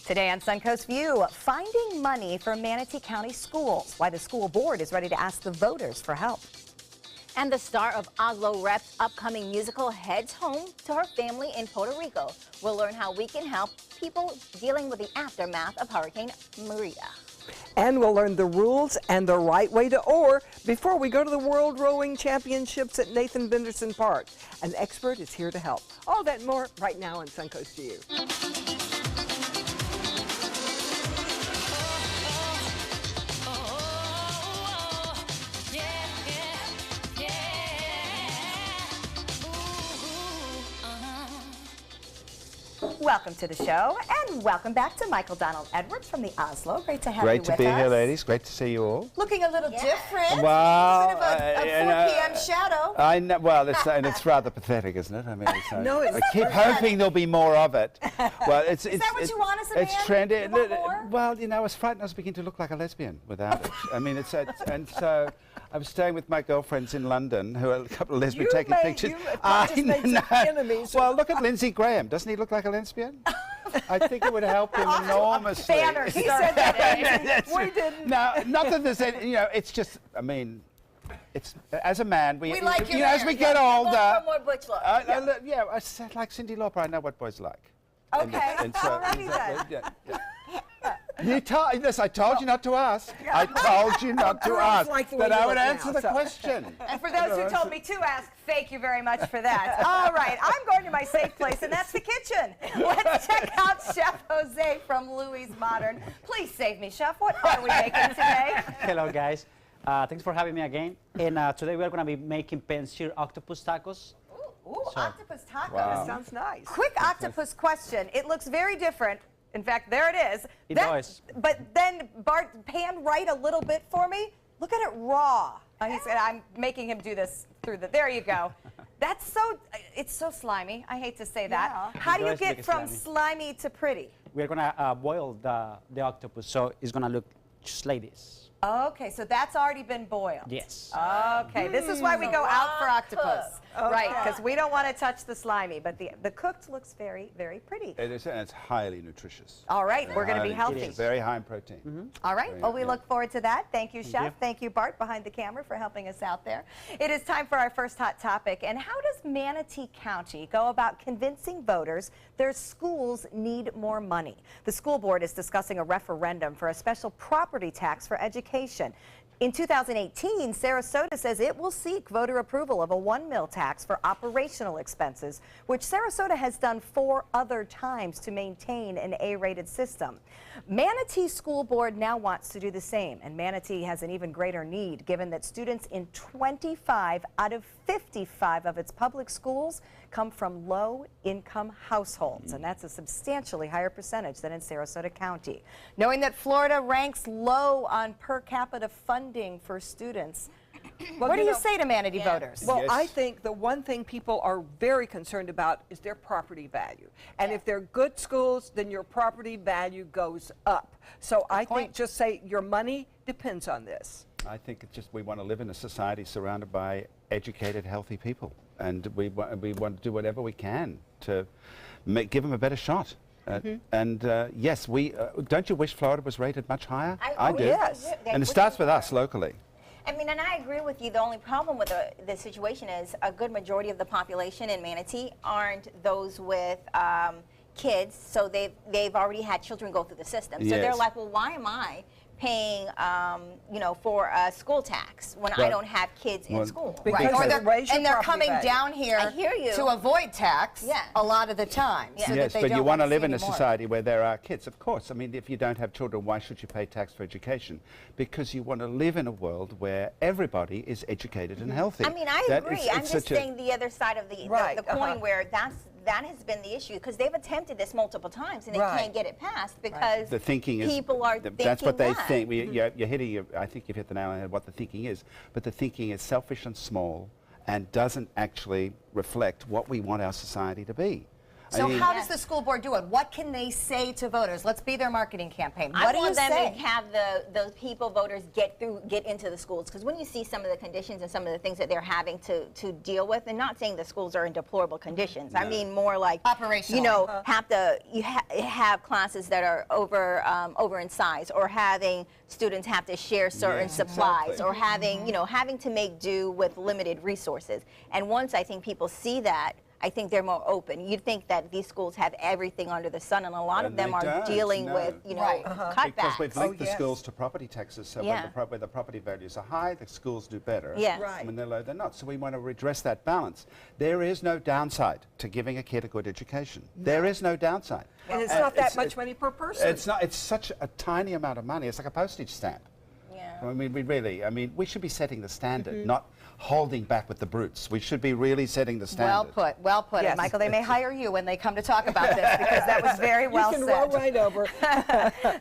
Today on Suncoast View, finding money for Manatee County schools, why the school board is ready to ask the voters for help. And the star of Oslo Rep's upcoming musical heads home to her family in Puerto Rico. We'll learn how we can help people dealing with the aftermath of Hurricane Maria. And we'll learn the rules and the right way to oar before we go to the World Rowing Championships at Nathan Benderson Park. An expert is here to help. All that and more right now on Suncoast View. Welcome to the show, and welcome back to Michael Donald Edwards from the Oslo. Great to have you with us. Great to be here, ladies. Great to see you all. Looking a little different. Well, Bit of a 4 p.m. shadow. I know. Well, and it's rather pathetic, isn't it? I mean, it's, No, it's I keep hoping there'll be more of it. Well, it's Is that what you want as a man? It's trendy. You want more? Well, you know, I was frightened I was beginning to look like a lesbian without it. I mean, and so I was staying with my girlfriends in London, who are a couple of lesbians taking pictures. Just made some enemies. Well, look at Lindsey Graham. Doesn't he look like a lesbian? I think it would help him enormously. Banners. He said that. We didn't. No, not that there's any, you know, it's just, I mean, it's, as a man, We like you your know, hair. as we get Yeah. older. Look for more butch look. I said, like Cyndi Lauper, I know what boys like. Okay, And so, alrighty then. yeah. Yes, I told you not to ask. I told you not to Girls ask. like the way That you I would look answer now, the so. question. And for those who told me to ask, thank you very much for that. All right, I'm going to my safe place, and that's the kitchen. Let's check out Chef Jose from Louis Modern. Please save me, Chef. What are we making today? Hello, guys. Thanks for having me again. And today we are going to be making pan-seared octopus tacos. Ooh, octopus tacos. Wow. Sounds nice. Quick octopus question. It looks very different. In fact, there it is. It does. But then, Bart, pan right a little bit for me. Look at it raw. He said, I'm making him do this through the, there you go. That's so, it's so slimy. I hate to say that. Yeah. How do It you does get look from slimy. slimy to pretty? We're going to boil the octopus, so it's going to look just like this. Okay, so that's already been boiled. Yes. Okay, this is why we go out for octopus. Okay. Right, because we don't want to touch the slimy, but the cooked looks very, very pretty. It is, and it's highly nutritious. All right, we're going to be Highly healthy. nutritious, very high in protein. All right, well, we look forward to that. Thank you, Chef. you. Thank you, Bart, behind the camera for helping us out there. It is time for our first hot topic. And how does Manatee County go about convincing voters their schools need more money? The school board is discussing a referendum for a special property tax for education. In 2018, Sarasota says it will seek voter approval of a 1 mil tax for operational expenses, which Sarasota has done 4 other times to maintain an A-rated system. Manatee School Board now wants to do the same, and Manatee has an even greater need given that students in 25 out of 55 of its public schools come from low-income households, and that's a substantially higher percentage than in Sarasota County. Knowing that Florida ranks low on per capita funding for students, what do you say to Manatee voters? Well, Yes. I think the one thing people are very concerned about is their property value. And if they're good schools, then your property value goes up. So I think just say your money depends on this. I think it's just we want to live in a society surrounded by educated, healthy people, and we want to do whatever we can to give them a better shot. And yes, don't you wish Florida was rated much higher? I do. yes. And it starts with us locally. I mean, and I agree with you. The only problem with the situation is a good majority of the population in Manatee aren't those with kids, so they've already had children go through the system. So they're Yes. like, well, why am I paying, you know, for a school tax when I Well, don't have kids in school? Because Or they raise your and they're property coming value. down here I hear you. to avoid tax Yeah. a lot of the time. So Yes, that they but don't you want to see live in a any more. society where there are kids. Of course, I mean, if you don't have children, why should you pay tax for education? Because you want to live in a world where everybody is educated and healthy. I mean, I That agree. is- I'm it's just such a- saying the other side of the Right, coin where that has been the issue because they've attempted this multiple times and they Right. can't get it passed because The thinking is people are that's what they thinking that. think. You're hitting. I think you've hit the nail on the head. What the thinking is, but the thinking is selfish and small, and doesn't actually reflect what we want our society to be. So I mean, how does the school board do it? What can they say to voters? Let's be their marketing campaign. What I do you want them say? to have the people, voters, get into the schools, because when you see some of the conditions and some of the things that they're having to deal with, and not saying the schools are in deplorable conditions, I mean more like Operational. you know, have classes that are over in size, or having students have to share certain Yes, supplies, exactly. or having having to make do with limited resources. And once I think people see that, I think they're more open. You'd think that these schools have everything under the sun, and a lot of And them they are don't, dealing no. with, Right. cutbacks. Because we've linked the yes. schools to property taxes, so Yeah. when the property values are high, the schools do better. Yeah. Right. When they're low, they're not. So we want to redress that balance. There is no downside to giving a kid a good education. There is no downside. And it's And not that much money per person. It's not. It's such a tiny amount of money. It's like a postage stamp. Yeah. I mean, we should be setting the standard, not holding back with the brutes. We should be really setting the standard. Well put, well put. Yes. And Michael, they may hire you when they come to talk about this, because that was very well you can said. roll right over.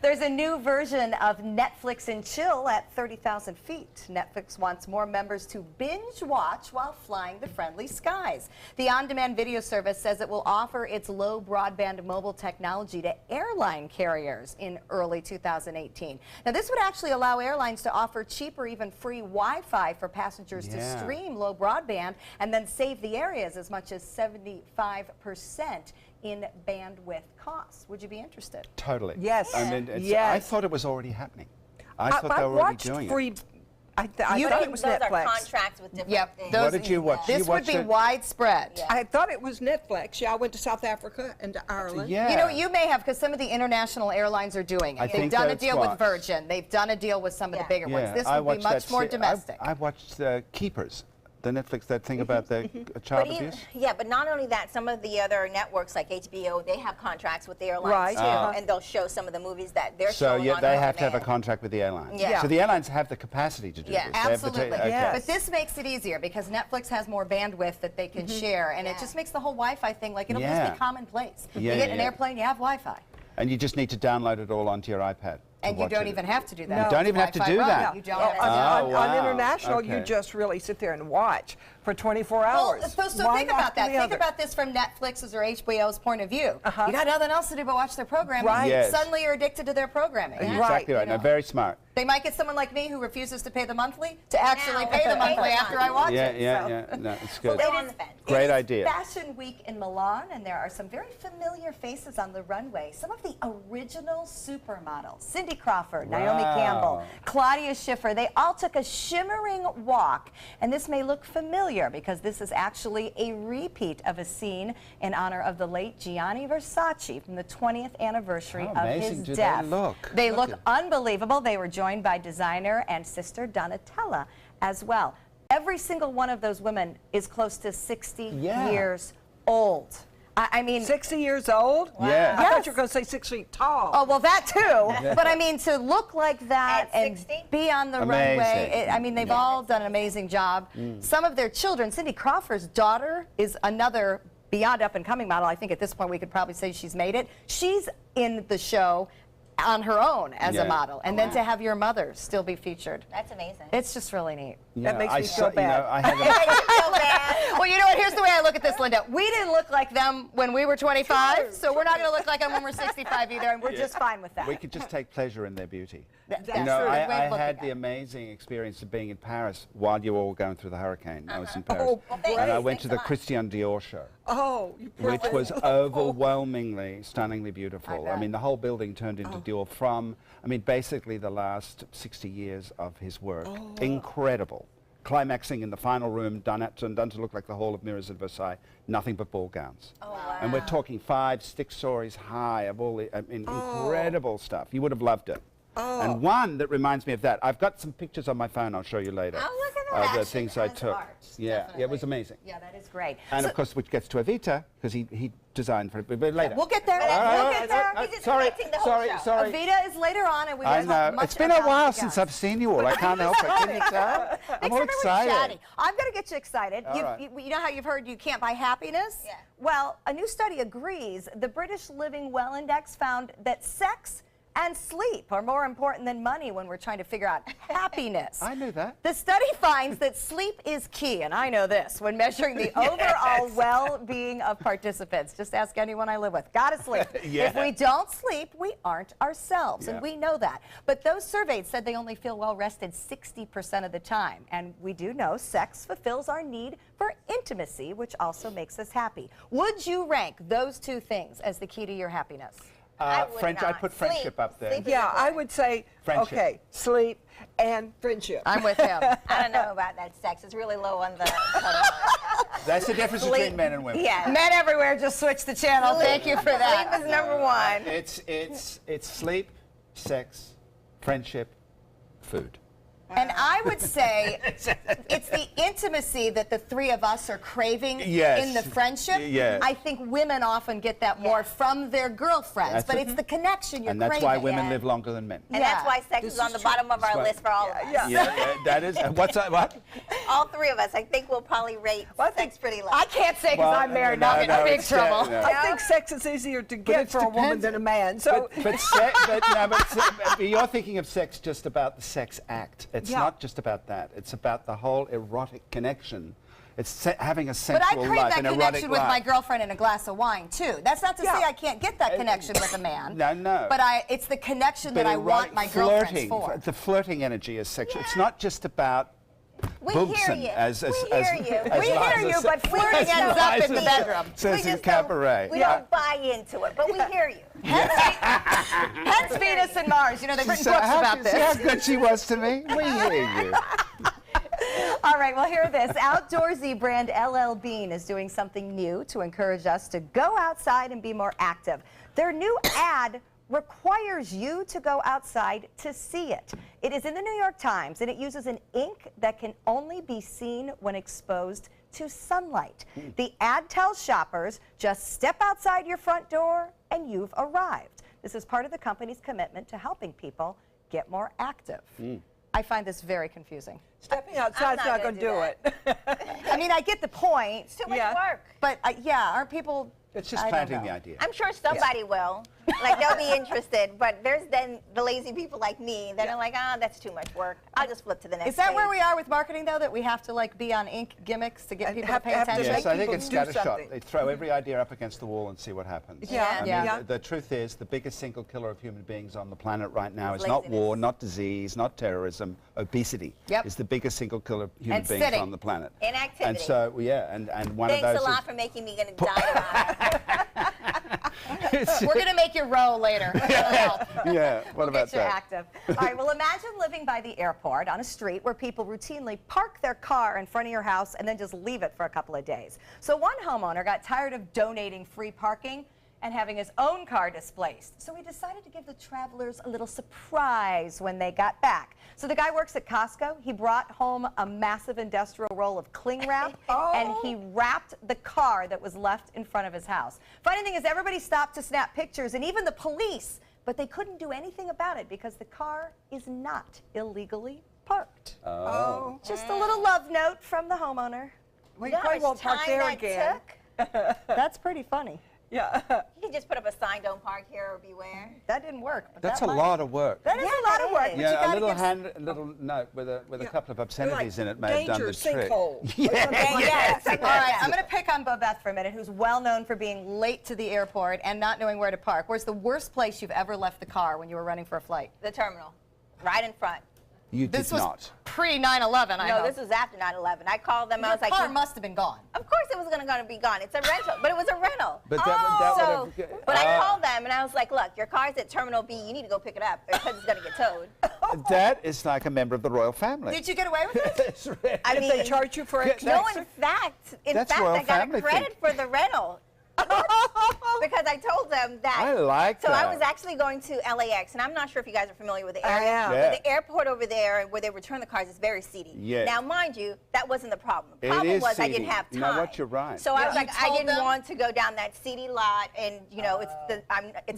There's a new version of Netflix and Chill at 30,000 feet. Netflix wants more members to binge watch while flying the friendly skies. The on-demand video service says it will offer its low broadband mobile technology to airline carriers in early 2018. Now, this would actually allow airlines to offer cheap or even free Wi-Fi for passengers to Yeah. stream low broadband, and then save the areas as much as 75% in bandwidth costs. Would you be interested? Totally. Yes. I mean, I Yes. thought it was already happening. I thought they I were already watched doing free. it. I thought it was Those are Netflix. contracts with different Yep. things. What did you watch? This You would watched be it? widespread. Yeah. I thought it was Netflix. Yeah, I went to South Africa and to Ireland. Yeah. You know, you may have, because some of the international airlines are doing it. I They've think done a that's deal with what- Virgin. They've done a deal with some of the Yeah. bigger ones. This I would be watched much that more se- domestic. I watched Keepers, the Netflix, that thing about the child But abuse. yeah, but not only that, some of the other networks like HBO, they have contracts with the airlines Right. too, Uh-huh. and they'll show some of the movies that they're So showing yeah, on they on have to have a demand. contract with the airlines. Yeah. So the airlines have the capacity to do Yeah, this. They have the Absolutely. okay. Yes. But this makes it easier because Netflix has more bandwidth that they can share, and it Yeah. just makes the whole Wi-Fi thing like it'll just Yeah. be commonplace. Yeah, you get in an yeah. airplane, you have Wi-Fi. And you just need to download it all onto your iPad. to And you watch don't it. even have to do that. You It's don't even have to Wi-Fi do run. that. You don't Oh, have to do On, that. Oh, on wow. international, you Okay. just really sit there and watch for 24 hours. Well, so One think about after that. the Think other. about this from Netflix's or HBO's point of view. You got nothing else to do but watch their programming. Right. Yes. Suddenly you're addicted to their programming. You're Right. exactly right. You No, know. very smart. They might get someone like me who refuses to pay the monthly to actually Now, pay the pay the monthly after I monthly. watch Yeah, it. yeah, so. yeah. No, it's Well, good. they're on the fence. Great It is idea. Fashion Week in Milan, and there are some very familiar faces on the runway. Some of the original supermodels. Cindy Crawford, Naomi Wow. Campbell, Claudia Schiffer. They all took a shimmering walk, and this may look familiar because this is actually a repeat of a scene in honor of the late Gianni Versace from the 20th anniversary How of amazing his do they death. look? They Look look at- unbelievable. They were joined by designer and sister Donatella as well. Every single one of those women is close to 60 Yeah. years old. I mean, 60 years old? Yeah. I Yes. thought you were going to say 6 feet tall. oh, well, that too. But I mean, to look like that At and 60? be on the Amazing. runway, I mean, they've all done an amazing job. Some of their children, Cindy Crawford's daughter is another beyond up and coming model. I think at this point we could probably say she's made it. She's in the show on her own as a Yeah. model. And then to have your mother still be featured. That's amazing. It's just really neat. Yeah, makes I me saw- feel bad. You know, I had a, So bad. Well, you know what? Here's the way I look at this, Linda. We didn't look like them when we were 25, so we're not going to look like them when we're 65 either, and we're just fine with that. we could just take pleasure in their beauty. That's You know, true. I, Good way of I looking had at the it. amazing experience of being in Paris while you were all going through the hurricane. I was in Paris. Oh, thank and I you. went to Thanks the a lot. Christian Dior show, Oh, you poor which thing. was overwhelmingly, stunningly beautiful. I bet. mean, the whole building turned into Dior from, I mean, basically the last 60 years of his work. Incredible. Climaxing in the final room, done to look like the Hall of Mirrors at Versailles, nothing but ball gowns. Oh, wow. And we're talking 5, 6 stories high of all the, I mean, incredible stuff. You would have loved it. And one that reminds me of that, I've got some pictures on my phone I'll show you later. Oh, look at Of that. the Action things I as took. art, Yeah, it was amazing. Yeah, that is great. And So- of course, which gets to Evita, because he designed for it, but later. We'll get there. But We'll we'll get get there. there. He's just sorry, connecting the whole sorry, show. sorry. Avita is later on, and we I will talk know. much It's been a about while the since guests. I've seen you all. I can't help it. Can you tell? I'm Makes all everyone excited. chatty. I'm going to get you excited. All right. You know how you've heard you can't buy happiness? Yeah. Well, a new study agrees. The British Living Well Index found that sex and sleep are more important than money when we're trying to figure out happiness. I knew that. The study finds that sleep is key, and I know this, when measuring the overall well-being of participants. Just ask anyone I live with. Gotta sleep. Yeah. If we don't sleep, we aren't ourselves, Yeah. and we know that. But those surveyed said they only feel well-rested 60% of the time. And we do know sex fulfills our need for intimacy, which also makes us happy. Would you rank those two things as the key to your happiness? I would I'd not. put friendship Sleep. up there. Sleep is Yeah, I important. would say, Friendship. okay, sleep and friendship. I'm with him. I don't know about that sex. It's really low on the. That's the difference between men and women. Yeah. Men everywhere, just switch the channel. Thank you for that. Sleep is number one. It's sleep, sex, friendship, food. And I would say it's the intimacy that the three of us are craving Yes. in the friendship. Yes. I think women often get that more Yeah. from their girlfriends, That's but it. it's the connection you're And that's craving. why women Yeah. live longer than men. And Yeah. that's why sex This is on is the true. bottom of our That's list for all of us. Yeah. Yeah, that is. What's that? What? All three of us, I think we'll probably rate Well, I think- sex pretty low. I can't say because Well, I'm married, no, now I'm in no, big it's, trouble. no. I think sex is easier to get it for a woman depends. than a man. So But you're thinking of sex just about the sex act. It's Yeah. not just about that. It's about the whole erotic connection. It's having a But sensual I crave life, that an erotic connection with life. my girlfriend and a glass of wine too. That's not to say Yeah. I can't get that connection with a man. No. But it's the connection But that I want erotic my girlfriends flirting, for. the flirting energy is sexual. It's not just about We boobs hear and you. as We as hear you. as We hear Liza you, said- but flirting as ends up in Liza the bedroom. says in just cabaret. don't, we don't buy into it, but we hear you. Hence Venus and Mars. You know, they've written So books how about see how this. good she was to me? We hear you. All right, well, hear this. Outdoorsy brand LL Bean is doing something new to encourage us to go outside and be more active. Their new ad requires you to go outside to see it. It is in the New York Times, and it uses an ink that can only be seen when exposed to sunlight. The ad tells shoppers, just step outside your front door and you've arrived. This is part of the company's commitment to helping people get more active. I find this very confusing. stepping outside's not not gonna going to do do it. I mean, I get the point, It's too much Yeah. work. but yeah, aren't people... It's just I don't planting know. the idea. I'm sure somebody will. Like, they'll be interested, but there's then the lazy people like me that are like, that's too much work. I'll just flip to the next Is that page. where we are with marketing, though, that we have to like be on ink gimmicks to get And people have- to pay have to attention? Yes, I think people it's do scattershot. something. They throw every idea up against the wall and see what happens. Yeah. I mean, Yeah. The truth is, the biggest single killer of human beings on the planet right now Is is not laziness. war, not disease, not terrorism. Obesity Yep. is the biggest single killer of human And beings sitting. on the planet. Inactivity. And so, yeah, and one Thanks of a those lot for making me going to die tomorrow. is... We're going to make you row later. That'll help. yeah, what We'll about get you that? active. All right, well, imagine living by the airport on a street where people routinely park their car in front of your house and then just leave it for a couple of days. So one homeowner got tired of donating free parking and having his own car displaced. So he decided to give the travelers a little surprise when they got back. So the guy works at Costco. He brought home a massive industrial roll of cling wrap and he wrapped the car that was left in front of his house. Funny thing is, everybody stopped to snap pictures, and even the police, but they couldn't do anything about it because the car is not illegally parked. Oh. Just a little love note from the homeowner. We You know how probably much won't park time there that again. took? That's pretty funny. Yeah. You can just put up a sign, don't park here or beware. That didn't work. But That's that a might. lot of work. That is Yeah, a lot that of work. is. But you Yeah, a gotta little give little note with a Yeah. couple of obscenities in it may have Danger, done the trick. sinkhole. Yes. All right, I'm going to pick on Bobette for a minute, who's well known for being late to the airport and not knowing where to park. Where's the worst place you've ever left the car when you were running for a flight? The terminal, right in front. You This did was not. pre-9/11, I No, hope. this was after 9/11. I called them. I Your was like, car must have been gone. of course it was going to be gone. It's a rental, but it was a rental. But that So, would have. but I called them and I was like, look, your car's at Terminal B. You need to go pick it up because it's going to get towed. That is like a member of the royal family. Did you get away with it? It's really- I Did mean, they charge you for extra? no, in fact, That's royal I got family a credit thing. for the rental. Because I told them that. I like So I that. was actually going to LAX, and I'm not sure if you guys are familiar with the I area. am. Yeah. But the airport over there, where they return the cars, is very seedy. Yeah. Now, mind you, that wasn't the problem. The It problem is was I seedy. didn't have You time. know what? You're right. So I was You like, I told didn't them? want to go down that seedy lot, and you know, it's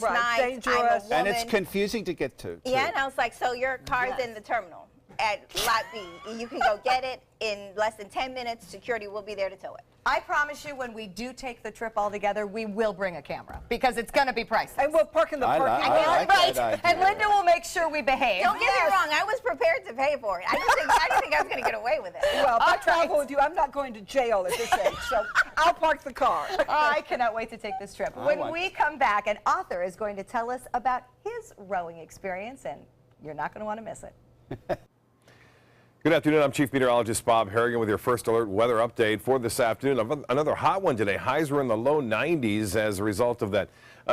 Right, night. I'm a dangerous. woman. And it's confusing to get to. Too. Yeah, and I was like, so your car's in the terminal. at Lot B. You can go get it in less than 10 minutes. Security will be there to tow it. I promise you, when we do take the trip all together, we will bring a camera because it's going to be priceless. And we'll park in the parking lot. I like Right. that idea. And Linda will make sure we behave. Don't get me wrong. I was prepared to pay for it. I didn't think I was going to get away with it. Well, if I All right. travel with you, I'm not going to jail at this age, so I'll park the car. I cannot wait to take this trip. When want we come back, an author is going to tell us about his rowing experience, and you're not going to want to miss it. Good afternoon. I'm Chief Meteorologist Bob Harrigan with your first alert weather update for this afternoon. Another hot one today. Highs were in the low 90s as a result of that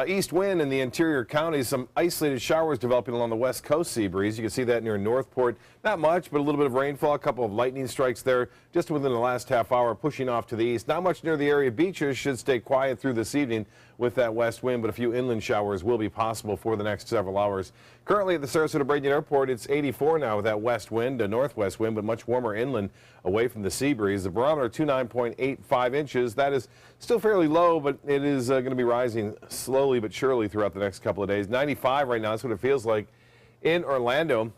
east wind in the interior counties. Some isolated showers developing along the west coast sea breeze. You can see that near Northport. Not much, but a little bit of rainfall. A couple of lightning strikes there just within the last half hour, pushing off to the east. Not much near the area beaches. Should stay quiet through this evening with that west wind, but a few inland showers will be possible for the next several hours. Currently at the Sarasota-Bradenton Airport, it's 84 now with that west wind, a northwest wind, but much warmer inland away from the sea breeze. The barometer 29.85 inches. That is still fairly low, but it is going to be rising slowly but surely throughout the next couple of days. 95 right now, that's what it feels like in Orlando.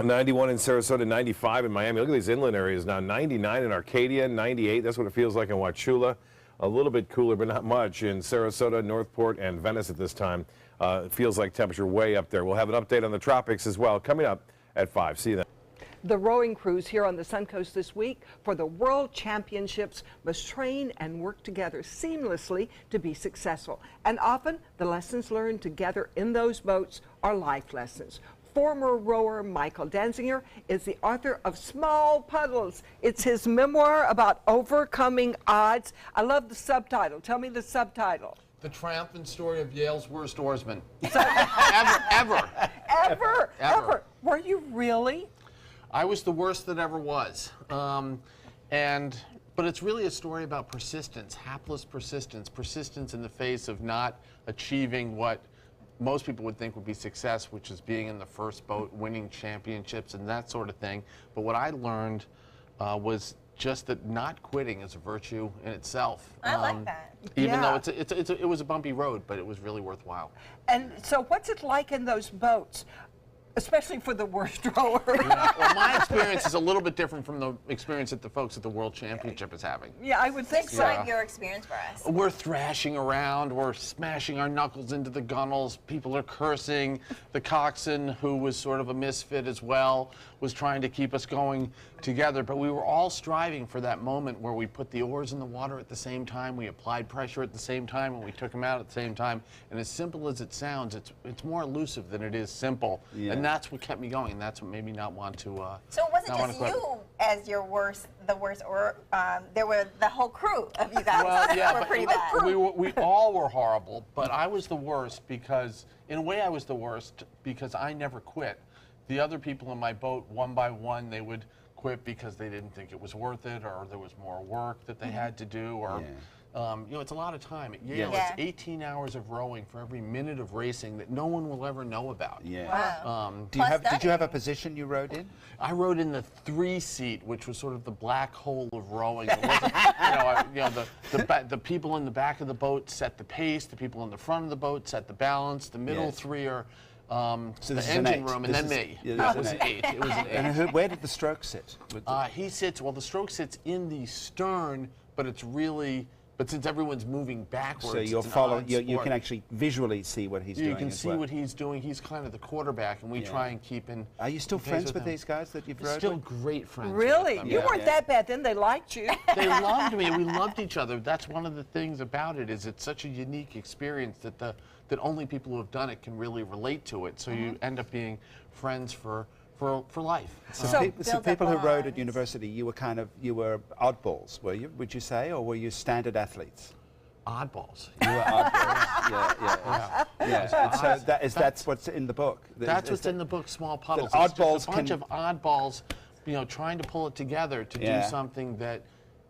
91 in Sarasota, 95 in Miami. Look at these inland areas now. 99 in Arcadia, 98. That's what it feels like in Wauchula. A little bit cooler, but not much in Sarasota, Northport, and Venice at this time. It feels like temperature way up there. We'll have an update on the tropics as well coming up at 5. See you then. The rowing crews here on the Suncoast this week for the World Championships must train and work together seamlessly to be successful. And often the lessons learned together in those boats are life lessons. Former rower Michael Danziger is the author of Small Puddles. It's his memoir about overcoming odds. I love the subtitle. Tell me the subtitle. The triumphant story of Yale's worst oarsman. Ever. Were you really? I was the worst that ever was. But it's really a story about persistence, hapless persistence, persistence in the face of not achieving what most people would think would be success, which is being in the first boat, winning championships and that sort of thing. But what I learned was just that not quitting is a virtue in itself. I like that. Even Yeah. though it was a bumpy road, but it was really worthwhile. And so what's it like in those boats, especially for the worst rower? Well, my experience is a little bit different from the experience that the folks at the World Championship is having. Yeah, I would think so. Describe your experience for us. We're thrashing around, we're smashing our knuckles into the gunnels, people are cursing. The coxswain, who was sort of a misfit as well, was trying to keep us going together, but we were all striving for that moment where we put the oars in the water at the same time, we applied pressure at the same time, and we took them out at the same time. And as simple as it sounds, it's more elusive than it is simple. Yeah. And that's what kept me going, and that's what made me not want to So it wasn't not wanna just quit. you as the worst, or there were the whole crew of you guys Well, yeah, were but pretty bad. we all were horrible, but I was the worst because, in a way I was the worst because I never quit. The other people in my boat, one by one, they would quit because they didn't think it was worth it, or there was more work that they had to do, or it's a lot of time. At Yale, Yeah. it's 18 hours of rowing for every minute of racing that no one will ever know about. Yeah. Wow. Did you Plus have a position you rode in? I rode in the 3-seat, which was sort of the black hole of rowing. It wasn't, the people in the back of the boat set the pace. The people in the front of the boat set the balance. The middle Yes. 3 are So the this is an engine 8. room, and This then is- me. yeah, It this was is an 8. It was an 8. And where did the stroke sit? He sits. Well, the stroke sits in the stern, but it's really. But since everyone's moving backwards, So you're it's an following. odd You sport. can actually visually see what he's doing. You can as see well. what he's doing. He's kind of the quarterback, and we Yeah. try and keep in. Are you still in pace friends with him. these guys that you've We're rode still with? great friends. Really? With them, You yeah. weren't that bad then. They liked you. They loved me. We loved each other. That's one of the things about it. Is it's such a unique experience that only people who have done it can really relate to it. So you end up being friends for life. So, So so build people up who rode at bonds. university, you were oddballs, were you? Would you say, or were you standard athletes? Oddballs. You were oddballs. yeah. And so that's what's in the book. That's what's in the book, Small Puddles. that It's just oddballs a bunch can- of oddballs, trying to pull it together to Yeah. do something that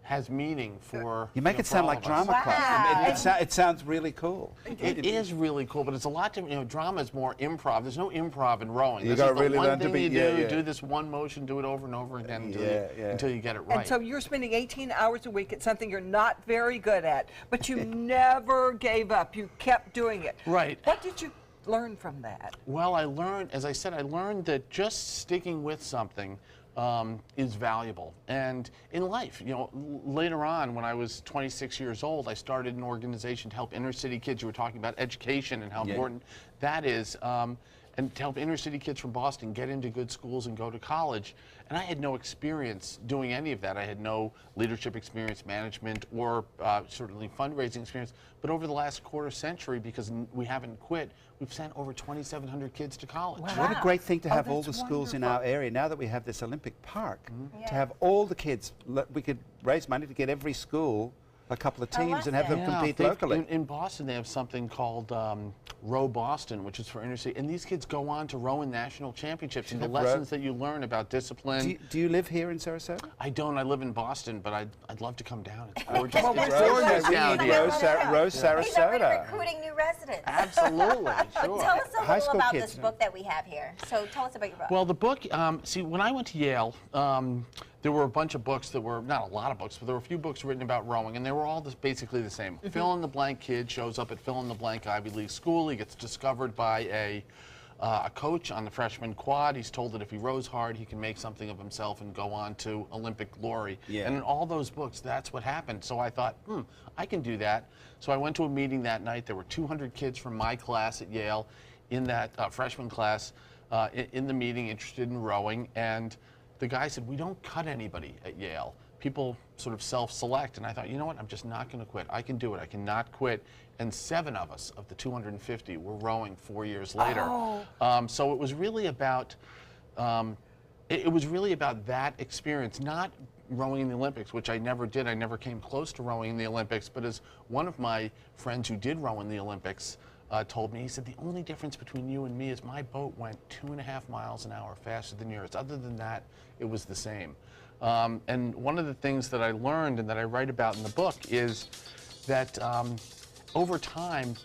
has meaning for. You make it for sound all like of us. drama club. Wow. It sounds really cool. It is really cool, but it's a lot to, drama is more improv. There's no improv in rowing. You This gotta is the really one learn to thing be- you yeah, do, yeah. do this one motion, do it over and over again until you get it right. And so you're spending 18 hours a week at something you're not very good at, but you never gave up. You kept doing it. Right. What did you learn from that? Well, I learned, as I said, I learned that just sticking with something is valuable. And in life, you know, later on, when I was 26 years old, I started an organization to help inner city kids. You were talking about education and how important that is. And to help inner city kids from Boston get into good schools and go to college. And I had no experience doing any of that. I had no leadership experience, management, or certainly fundraising experience. But over the last quarter century, because we haven't quit, we've sent over 2,700 kids to college. Wow. What a great thing to have all the that's schools in wonderful. our area. Now that we have this Olympic park, to have all the kids, we could raise money to get every school a couple of teams and have them compete locally. In Boston, they have something called Row Boston, which is for inner city. And these kids go on to row in national championships. And the lessons that you learn about discipline. Do you live here in Sarasota? I don't. I live in Boston, but I'd love to come down. It's gorgeous. Well, It's we're gorgeous so down lucky. here. Rose, He's already Sarasota. recruiting new residents. Absolutely, But sure. tell us a High little school about kids, this no? book that we have here. So tell us about your book. Well, the book, see, when I went to Yale, there were a bunch of books that were, not a lot of books, but there were a few books written about rowing, and they were all basically the same. Fill-in-the-blank kid shows up at fill-in-the-blank Ivy League school. He gets discovered by a coach on the freshman quad. He's told that if he rows hard, he can make something of himself and go on to Olympic glory. Yeah. And in all those books, that's what happened. So I thought, I can do that. So I went to a meeting that night. There were 200 kids from my class at Yale in that freshman class in the meeting interested in rowing. And the guy said, we don't cut anybody at Yale. People sort of self-select. And I thought, you know what, I'm just not going to quit. I can do it. I cannot quit. And 7 of us, of the 250, were rowing 4 years later. So it was really about, it was really about that experience, not rowing in the Olympics, which I never did. I never came close to rowing in the Olympics. But as one of my friends who did row in the Olympics told me, he said, the only difference between you and me is my boat went 2.5 miles an hour faster than yours. Other than that, it was the same. And one of the things that I learned and that I write about in the book is that over time,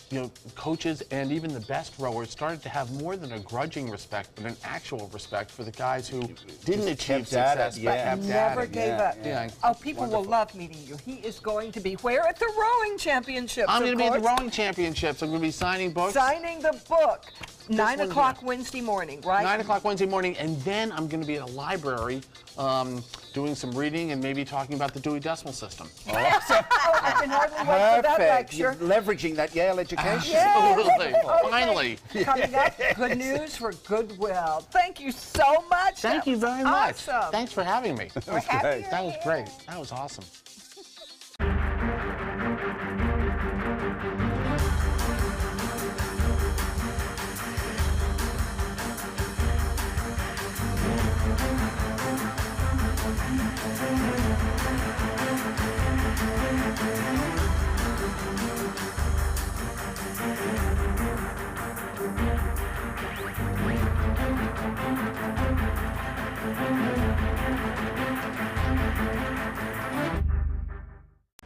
you know, coaches and even the best rowers started to have more than a grudging respect, but an actual respect for the guys who didn't achieve kept at it, success. yeah. but kept Never at it. gave up. Yeah. Oh, people will love meeting you. He is going to be where? At the rowing championships. I'm going to be at the course. rowing championships. I'm going to be signing books. Signing the book. 9 one's o'clock here. Wednesday morning, right? 9 o'clock Wednesday morning, and then I'm going to be at a library doing some reading and maybe talking about the Dewey Decimal System. Oh, I can hardly wait for that Perfect. You're lecture. leveraging that Yale education. Absolutely. Okay. Finally. Coming up, good news for goodwill. Thank you so much. Thank That you was very much. awesome. Thanks for having me. We're happy you're That was here. great. That was awesome.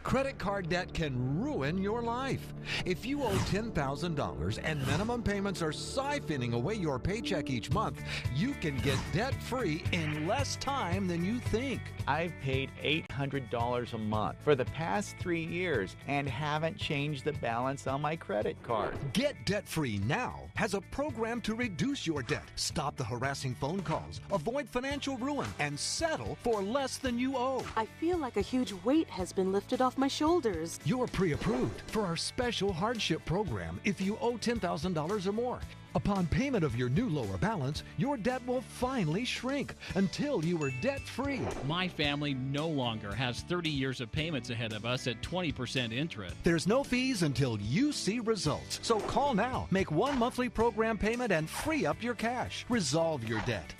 Credit card debt can ruin your life. If you owe $10,000 and minimum payments are siphoning away your paycheck each month, you can get debt-free in less time than you think. I've paid $800 a month for the past 3 years and haven't changed the balance on my credit card. Get debt-free now has a program to reduce your debt, stop the harassing phone calls, avoid financial ruin, and settle for less than you owe. I feel like a huge weight has been lifted off my shoulders. You're pre-approved for our special hardship program if you owe $10,000 or more. Upon payment of your new lower balance, your debt will finally shrink until you are debt-free. My family no longer has 30 years of payments ahead of us at 20% interest. There's no fees until you see results. So call now, make one monthly program payment, and free up your cash. Resolve your debt.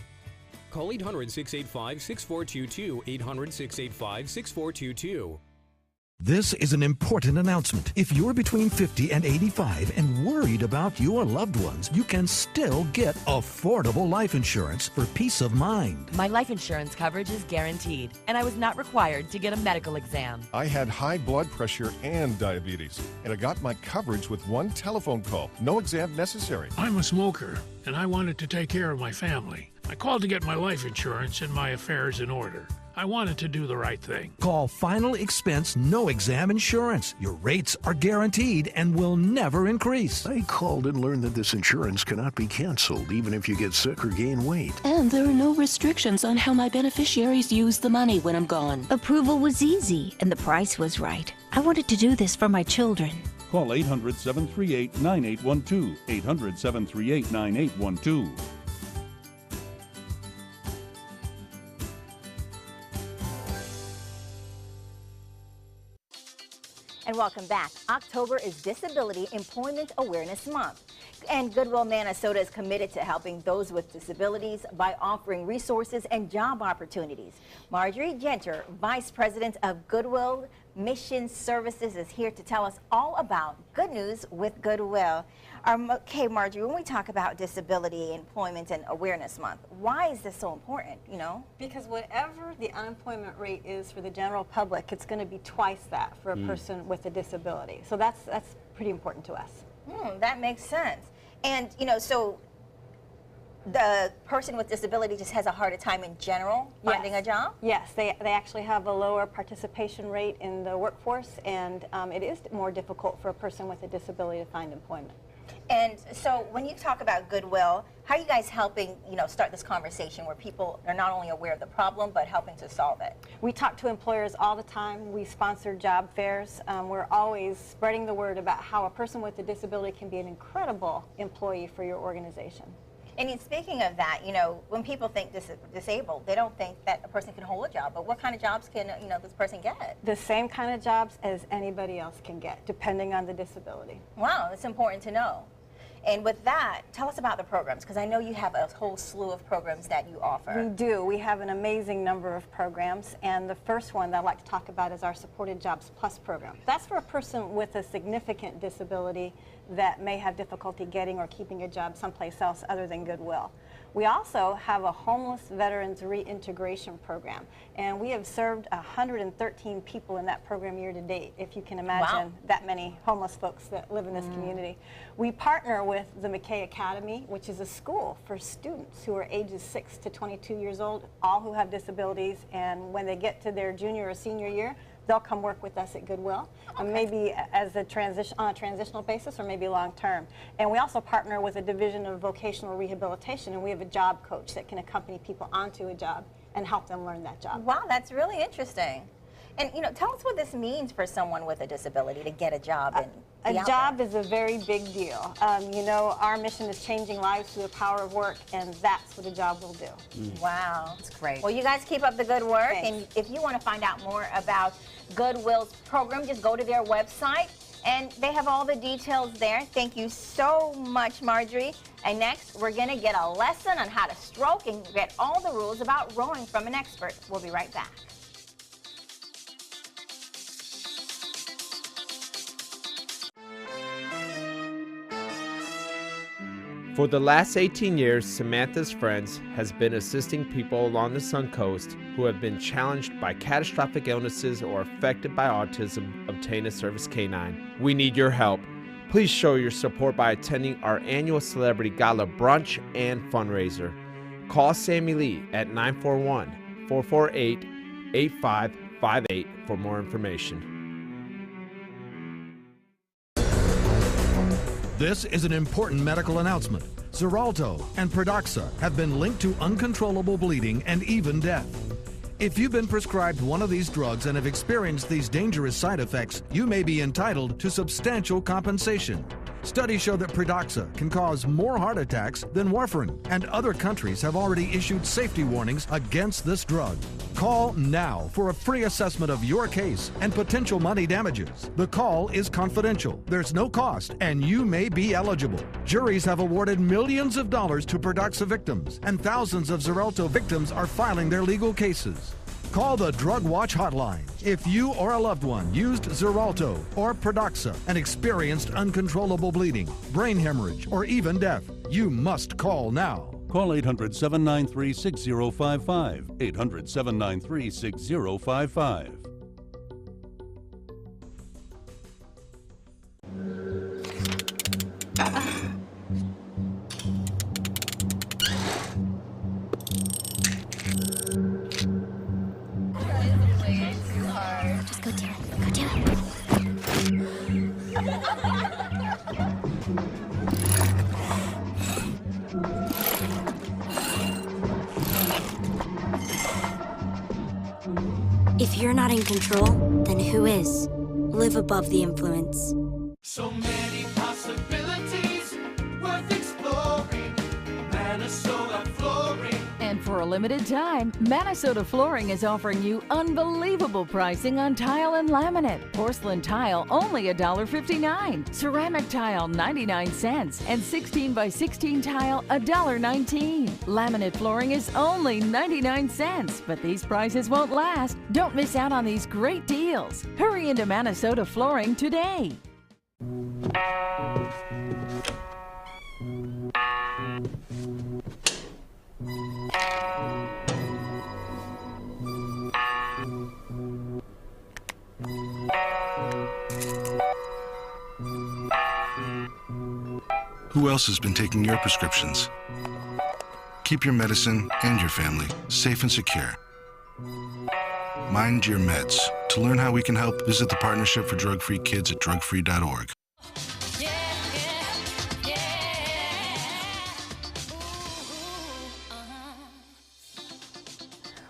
Call 800-685-6422, 800-685-6422. This is an important announcement. If you're between 50 and 85 and worried about your loved ones, you can still get affordable life insurance for peace of mind. My life insurance coverage is guaranteed, and I was not required to get a medical exam. I had high blood pressure and diabetes, and I got my coverage with one telephone call. No exam necessary. I'm a smoker, and I wanted to take care of my family. I called to get my life insurance and my affairs in order. I wanted to do the right thing. Call Final Expense No Exam Insurance. Your rates are guaranteed and will never increase. I called and learned that this insurance cannot be canceled even if you get sick or gain weight. And there are no restrictions on how my beneficiaries use the money when I'm gone. Approval was easy and the price was right. I wanted to do this for my children. Call 800-738-9812. 800-738-9812. And welcome back. October is Disability Employment Awareness Month. And Goodwill Minnesota is committed to helping those with disabilities by offering resources and job opportunities. Marjorie Genter, Vice President of Goodwill Mission Services, is here to tell us all about good news with Goodwill. Okay, Marjorie, when we talk about Disability Employment and Awareness Month, why is this so important, you know? Because whatever the unemployment rate is for the general public, it's going to be twice that for a person with a disability. So that's pretty important to us. That makes sense. And, you know, so the person with disability just has a harder time in general finding a job? Yes, they actually have a lower participation rate in the workforce, and it is more difficult for a person with a disability to find employment. And so when you talk about Goodwill, how are you guys helping, you know, start this conversation where people are not only aware of the problem, but helping to solve it? We talk to employers all the time. We sponsor job fairs. We're always spreading the word about how a person with a disability can be an incredible employee for your organization. And speaking of that, you know, when people think disabled, they don't think that a person can hold a job. But what kind of jobs can, you know, this person get? The same kind of jobs as anybody else can get, depending on the disability. Wow, that's important to know. And with that, tell us about the programs, because I know you have a whole slew of programs that you offer. We do. We have an amazing number of programs, and the first one that I'd like to talk about is our Supported Jobs Plus program. That's for a person with a significant disability that may have difficulty getting or keeping a job someplace else other than Goodwill. We also have a homeless veterans reintegration program, and we have served 113 people in that program year to date, if you can imagine that many homeless folks that live in this community. We partner with the McKay Academy, which is a school for students who are ages 6 to 22 years old, all who have disabilities, and when they get to their junior or senior year, they'll come work with us at Goodwill, maybe as a on a transitional basis or maybe long term. And we also partner with a division of vocational rehabilitation, and we have a job coach that can accompany people onto a job and help them learn that job. Wow, that's really interesting. And, you know, tell us what this means for someone with a disability to get a job. A job is a very big deal. You know, our mission is changing lives through the power of work, and that's what a job will do. Wow. That's great. Well, you guys keep up the good work. Thanks. And if you want to find out more about Goodwill's program, just go to their website, and they have all the details there. Thank you so much, Marjorie. And next, we're going to get a lesson on how to stroke and get all the rules about rowing from an expert. We'll be right back. For the last 18 years, Samantha's Friends has been assisting people along the Suncoast who have been challenged by catastrophic illnesses or affected by autism obtain a service canine. We need your help. Please show your support by attending our annual Celebrity Gala brunch and fundraiser. Call Sammy Lee at 941-448-8558 for more information. This is an important medical announcement. Xarelto and Pradaxa have been linked to uncontrollable bleeding and even death. If you've been prescribed one of these drugs and have experienced these dangerous side effects, you may be entitled to substantial compensation. Studies show that Pradaxa can cause more heart attacks than warfarin, and other countries have already issued safety warnings against this drug. Call now for a free assessment of your case and potential money damages. The call is confidential, there's no cost, and you may be eligible. Juries have awarded millions of dollars to Pradaxa victims, and thousands of Xarelto victims are filing their legal cases. Call the Drug Watch hotline if you or a loved one used Xarelto or Pradaxa and experienced uncontrollable bleeding, brain hemorrhage, or even death. You must call now. Call 800-793-6055. 800-793-6055. If you're not in control, then who is? Live above the influence. So many possibilities worth exploring. Minnesota Flooring. And for a limited time, Minnesota Flooring is offering you unbelievable pricing on tile and laminate. Porcelain tile only $1.59. Ceramic tile 99 cents. And 16 by 16 tile $1.19. Laminate flooring is only 99 cents. But these prices won't last. Don't miss out on these great deals. Hurry into Minnesota Flooring today. Who else has been taking your prescriptions? Keep your medicine and your family safe and secure. Mind your meds. To learn how we can help, visit the Partnership for Drug-Free Kids at drugfree.org.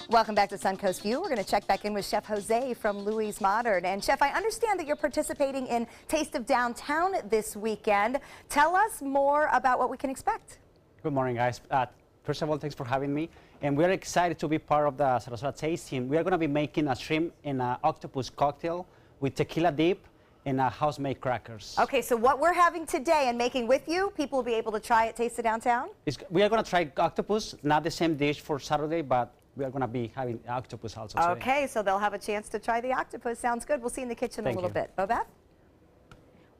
Welcome back to Suncoast View. We're going to check back in with Chef Jose from Louis Modern. And Chef, I understand that you're participating in Taste of Downtown this weekend. Tell us more about what we can expect. Good morning, guys. First of all, thanks for having me. And we're excited to be part of the Sarasota Taste Team. We are going to be making a shrimp and an octopus cocktail with tequila dip and house-made crackers. Okay, so what we're having today and making with you, people will be able to try at Taste of Downtown? We are going to try octopus, not the same dish for Saturday, but we are going to be having octopus also today. Okay, so they'll have a chance to try the octopus. Sounds good. We'll see you in the kitchen a little bit. Bobeth?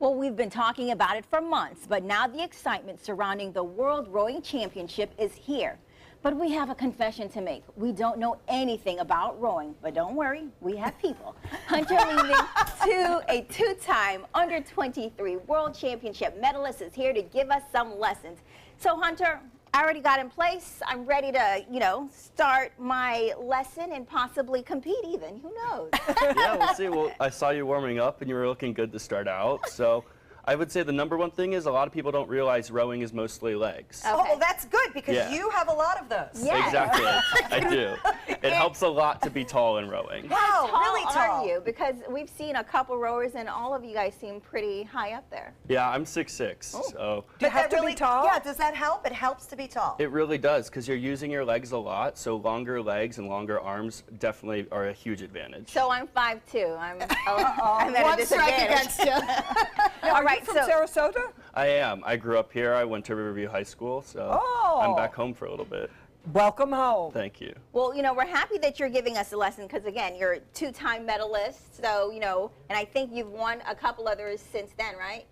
Well, we've been talking about it for months, but now the excitement surrounding the World Rowing Championship is here. But we have a confession to make. We don't know anything about rowing, but don't worry, we have people. Hunter Leaving, a two-time under-23 World Championship medalist, is here to give us some lessons. So, Hunter, I already got in place. I'm ready to, start my lesson and possibly compete even. Who knows? Yeah, we'll see. Well, I saw you warming up and you were looking good to start out. So I would say the number one thing is a lot of people don't realize rowing is mostly legs. Okay. Oh, well, that's good because you have a lot of those. Yes. Exactly. I do. It helps a lot to be tall in rowing. How tall really tall are you? Because we've seen a couple rowers and all of you guys seem pretty high up there. Yeah, I'm 6'6", so. Do you have to be tall? Yeah, does that help? It helps to be tall. It really does, because you're using your legs a lot, so longer legs and longer arms definitely are a huge advantage. So I'm 5'2". I'm at One a strike disadvantage. against you. Are you from Sarasota? I am. I grew up here. I went to Riverview High School, so I'm back home for a little bit. Welcome home. Thank you. Well, we're happy that you're giving us a lesson because, again, you're a two-time medalist. So, and I think you've won a couple others since then, right?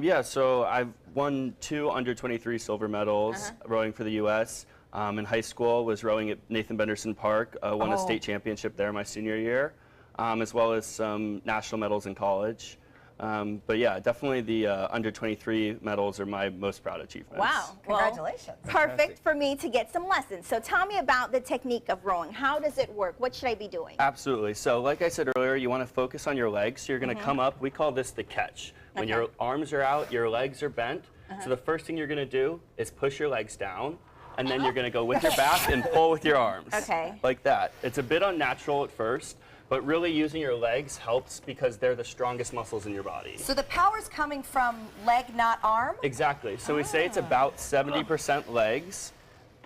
Yeah, so I've won 2 under-23 silver medals rowing for the U.S. In high school, was rowing at Nathan Benderson Park, won a state championship there my senior year, as well as some national medals in college. But yeah, definitely the under-23 medals are my most proud achievements. Wow. Congratulations. Well, perfect for me to get some lessons. So tell me about the technique of rowing. How does it work? What should I be doing? Absolutely. So like I said earlier, you want to focus on your legs. So you're going to come up. We call this the catch. When your arms are out, your legs are bent. So the first thing you're going to do is push your legs down. And then you're going to go with your back and pull with your arms. Okay. Like that. It's a bit unnatural at first. But really using your legs helps because they're the strongest muscles in your body. So the power's coming from leg, not arm? Exactly. So we say it's about 70% legs,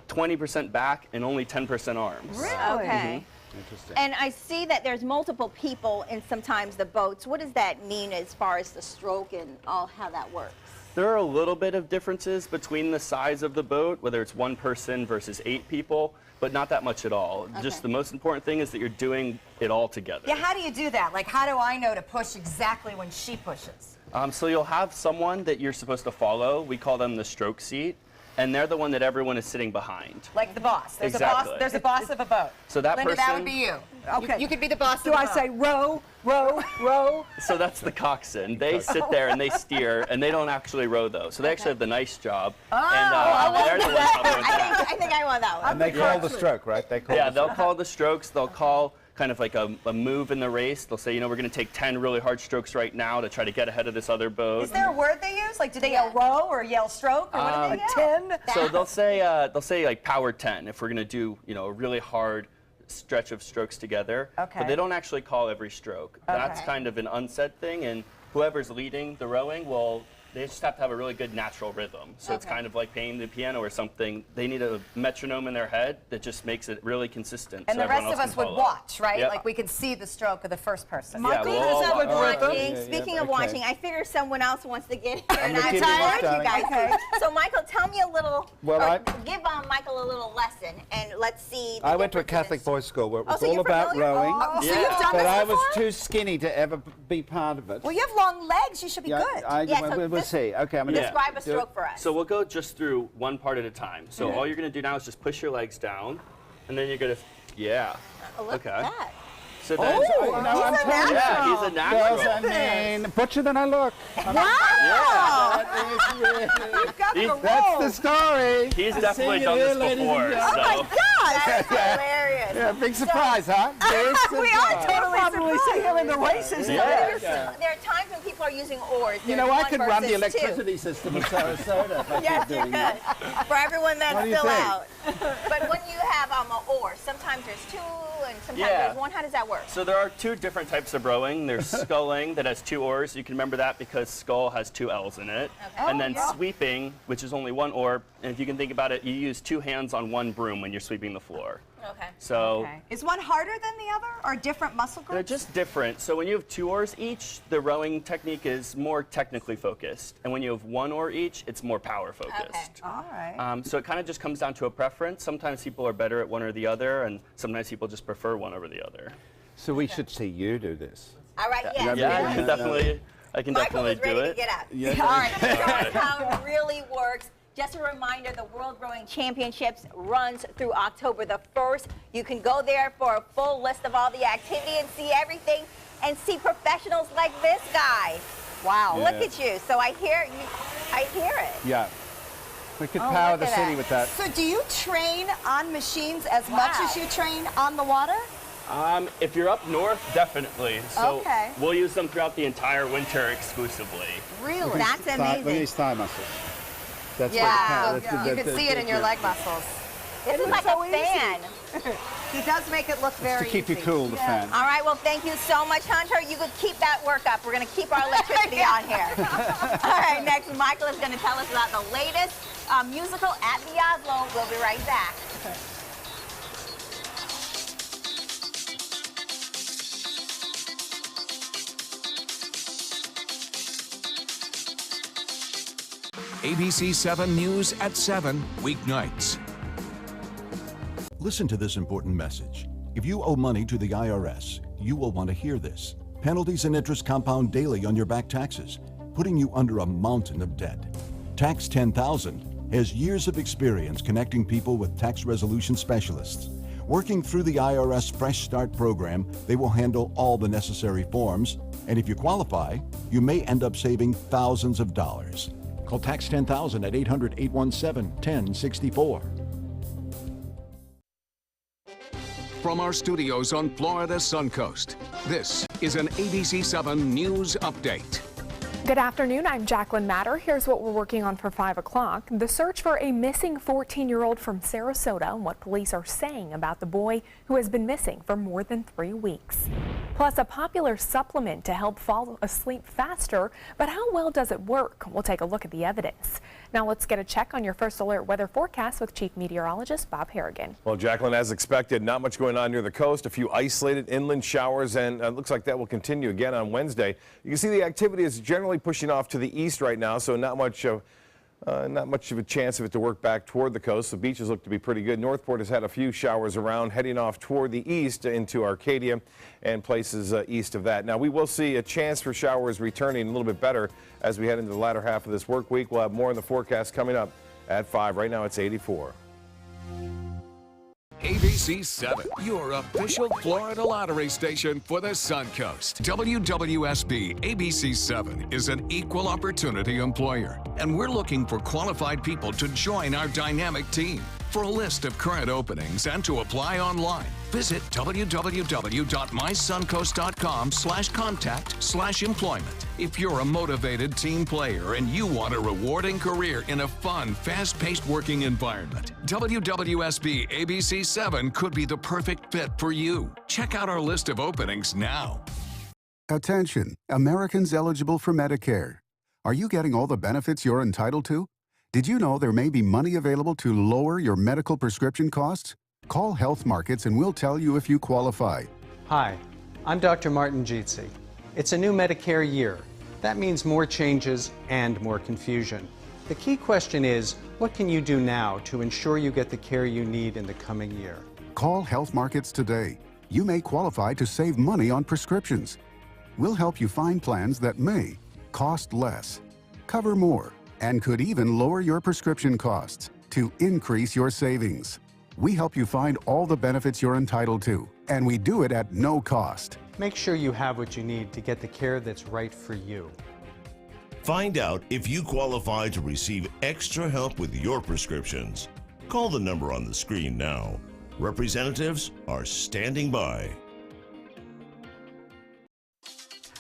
20% back, and only 10% arms. Really? Okay. Interesting. And I see that there's multiple people in sometimes the boats. What does that mean as far as the stroke and all how that works? There are a little bit of differences between the size of the boat, whether it's 1 person versus 8 people, but not that much at all. Okay. Just the most important thing is that you're doing it all together. Yeah, how do you do that? Like, how do I know to push exactly when she pushes? So you'll have someone that you're supposed to follow. We call them the stroke seat. And they're the one that everyone is sitting behind. Like the boss. There's exactly. There's a boss of a boat. So that Linda, person. that would be you. Okay. You could be the boss of the boat. boat. Do I say row, row, row? So that's the coxswain. They sit there and they steer, and they don't actually row though. So they actually have the nice job. Oh, and they're the ones I think I want that one. And they call the stroke, right? They call they'll call the strokes. They'll call kind of like a move in the race. They'll say, we're going to take 10 really hard strokes right now to try to get ahead of this other boat. Is there a word they use? Like, do they yell row or yell stroke? Or what do they yell? 10? So they'll say like power 10 if we're going to do, a really hard stretch of strokes together, Okay. but they don't actually call every stroke. That's kind of an unsaid thing, and whoever's leading the rowing will, they just have to have a really good natural rhythm. So it's kind of like playing the piano or something. They need a metronome in their head that just makes it really consistent. And so the rest everyone of else us can would follow. watch, right? Yeah. Like we could see the stroke of the first person. Yeah, Speaking we'll all of watch. watching, speaking of watching, I figure someone else wants to get here, and gonna I'm give you tired this, of you guys. darling. So, Michael, tell me a little. Well, or give Michael a little lesson, and let's see. The I went to a differences. Catholic boys' school where it was so all you're about familiar? rowing. Oh, so you've done but this I was before? too skinny to ever be part of it. Well, you have long legs. You should be good. We'll see. Okay, I'm gonna Describe a stroke for us. So we'll go just through one part at a time. So all you're going to do now is just push your legs down, and then you're going to, Look at that. So then, he's a natural. Yeah, he's a natural. Doesn't butcher than I look. Wow! That is really. You've got the That's role. the story. He's definitely done this before. Oh my So. gosh! That is hilarious. Yeah, big surprise, huh? Big We are surprise. totally Probably see him in the surprised. races. Yeah. There are times when people are using oars. You There's know, I one could run the versus two. electricity system in Sarasota if I Yes, kept you doing that. could. For everyone that's What do you still think? out. But when you have an oar, sometimes there's two and sometimes Yeah. there's one. How does that work? So there are two different types of rowing. There's sculling that has 2 oars. You can remember that because scull has 2 L's in it. Okay. And then sweeping, which is only 1 oar. And if you can think about it, you use 2 hands on 1 broom when you're sweeping the floor. Okay. So Okay. Is one harder than the other, or different muscle they're groups? just different. So when you have 2 oars each, the rowing technique is more technically focused. And when you have 1 oar each, it's more power focused. All right. So it kind of just comes down to a preference. Sometimes people are better at one or the other, and sometimes people just prefer one over the other. So we should see you do this. All right, yes. Yeah, I can definitely, Michael is do ready it. to get out. Yeah. All right, let's show us how it really works. Just a reminder, the World Rowing Championships runs through October the 1st. You can go there for a full list of all the activity and see everything and see professionals like this guy. Wow, look at you. So I hear it. Yeah. We could Oh, power look the at city that. with that. So do you train on machines as much as you train on the water? If you're up north, definitely. So Okay. we'll use them throughout the entire winter exclusively. Really? That's Look at amazing. these thigh muscles. That's Yeah, what you can see it in your leg muscles. This is like so a fan. He does make it look very to keep you easy. cool, the fan. All right, well, thank you so much, Hunter. You could keep that work up. We're going to keep our electricity on here. All right, next, Michael is going to tell us about the latest musical at the Oslo. We'll be right back. ABC 7 News at 7, weeknights. Listen to this important message. If you owe money to the IRS, you will want to hear this. Penalties and interest compound daily on your back taxes, putting you under a mountain of debt. Tax 10,000 has years of experience connecting people with tax resolution specialists. Working through the IRS Fresh Start program, they will handle all the necessary forms, and if you qualify, you may end up saving thousands of dollars. Call Tax 10,000 at 800-817-1064. From our studios on Florida's Suncoast, this is an ABC 7 News Update. Good afternoon, I'm Jacqueline Matter. Here's what we're working on for 5 o'clock. The search for a missing 14-year-old from Sarasota and what police are saying about the boy who has been missing for more than 3 weeks. Plus, a popular supplement to help fall asleep faster, but how well does it work? We'll take a look at the evidence. Now let's get a check on your first alert weather forecast with Chief Meteorologist Bob Harrigan. Well, Jacqueline, as expected, not much going on near the coast. A few isolated inland showers, and it looks like that will continue again on Wednesday. You can see the activity is generally pushing off to the east right now, so not much of a chance of it to work back toward the coast. The beaches look to be pretty good. Northport has had a few showers around, heading off toward the east into Arcadia and places east of that. Now, we will see a chance for showers returning a little bit better as we head into the latter half of this work week. We'll have more in the forecast coming up at 5. Right now, it's 84. ABC 7, your official Florida lottery station for the Suncoast. WWSB ABC 7 is an equal opportunity employer, and we're looking for qualified people to join our dynamic team. For a list of current openings and to apply online, visit www.mysuncoast.com/contact/employment. If you're a motivated team player and you want a rewarding career in a fun, fast-paced working environment, WWSB ABC 7 could be the perfect fit for you. Check out our list of openings now. Attention, Americans eligible for Medicare. Are you getting all the benefits you're entitled to? Did you know there may be money available to lower your medical prescription costs? Call Health Markets and we'll tell you if you qualify. Hi, I'm Dr. Martin Jeetsi. It's a new Medicare year. That means more changes and more confusion. The key question is, what can you do now to ensure you get the care you need in the coming year? Call Health Markets today. You may qualify to save money on prescriptions. We'll help you find plans that may cost less, cover more, and could even lower your prescription costs to increase your savings. We help you find all the benefits you're entitled to, and we do it at no cost. Make sure you have what you need to get the care that's right for you. Find out if you qualify to receive extra help with your prescriptions. Call the number on the screen now. Representatives are standing by.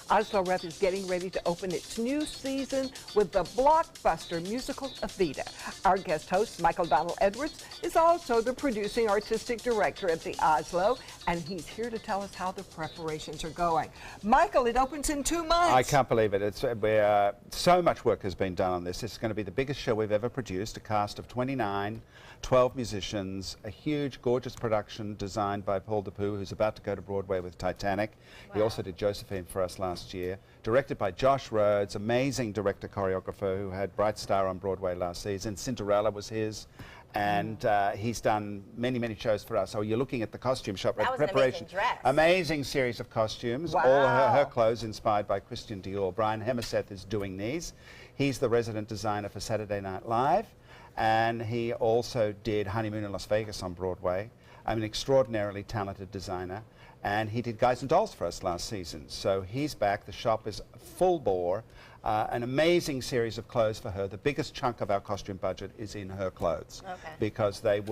Oslo Rep is getting ready to open its new season with the blockbuster musical Evita. Our guest host, Michael Donald Edwards, is also the producing artistic director at the Oslo, and he's here to tell us how the preparations are going. Michael, it opens in 2 months. I can't believe it. So much work has been done on this. It's going to be the biggest show we've ever produced, a cast of 29, 12 musicians, a huge, gorgeous production designed by Paul Dupuis, who's about to go to Broadway with Titanic. Wow. He also did Josephine for us last year. Directed by Josh Rhodes, amazing director-choreographer who had Bright Star on Broadway last season. Cinderella was his. And he's done many, many shows for us. So you're looking at the costume shop. That was preparation. An amazing dress. Amazing series of costumes. Wow. All her clothes inspired by Christian Dior. Brian Hemmerseth is doing these. He's the resident designer for Saturday Night Live. And he also did Honeymoon in Las Vegas on Broadway. I'm an extraordinarily talented designer. And he did Guys and Dolls for us last season. So he's back. The shop is full bore. An amazing series of clothes for her. The biggest chunk of our costume budget is in her clothes. Okay. Because that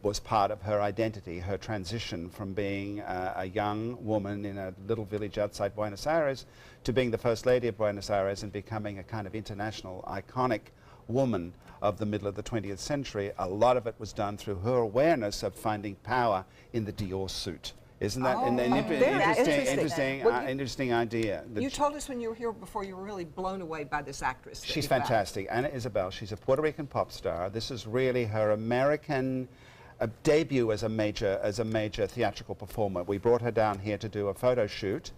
was part of her identity, her transition from being a young woman in a little village outside Buenos Aires to being the First Lady of Buenos Aires and becoming a kind of international, iconic woman of the middle of the 20th century. A lot of it was done through her awareness of finding power in the Dior suit. Isn't that an interesting idea? You told us when you were here before you were really blown away by this actress. She's fantastic. Anna Isabel. She's a Puerto Rican pop star. This is really her American debut as a major theatrical performer. We brought her down here to do a photo shoot.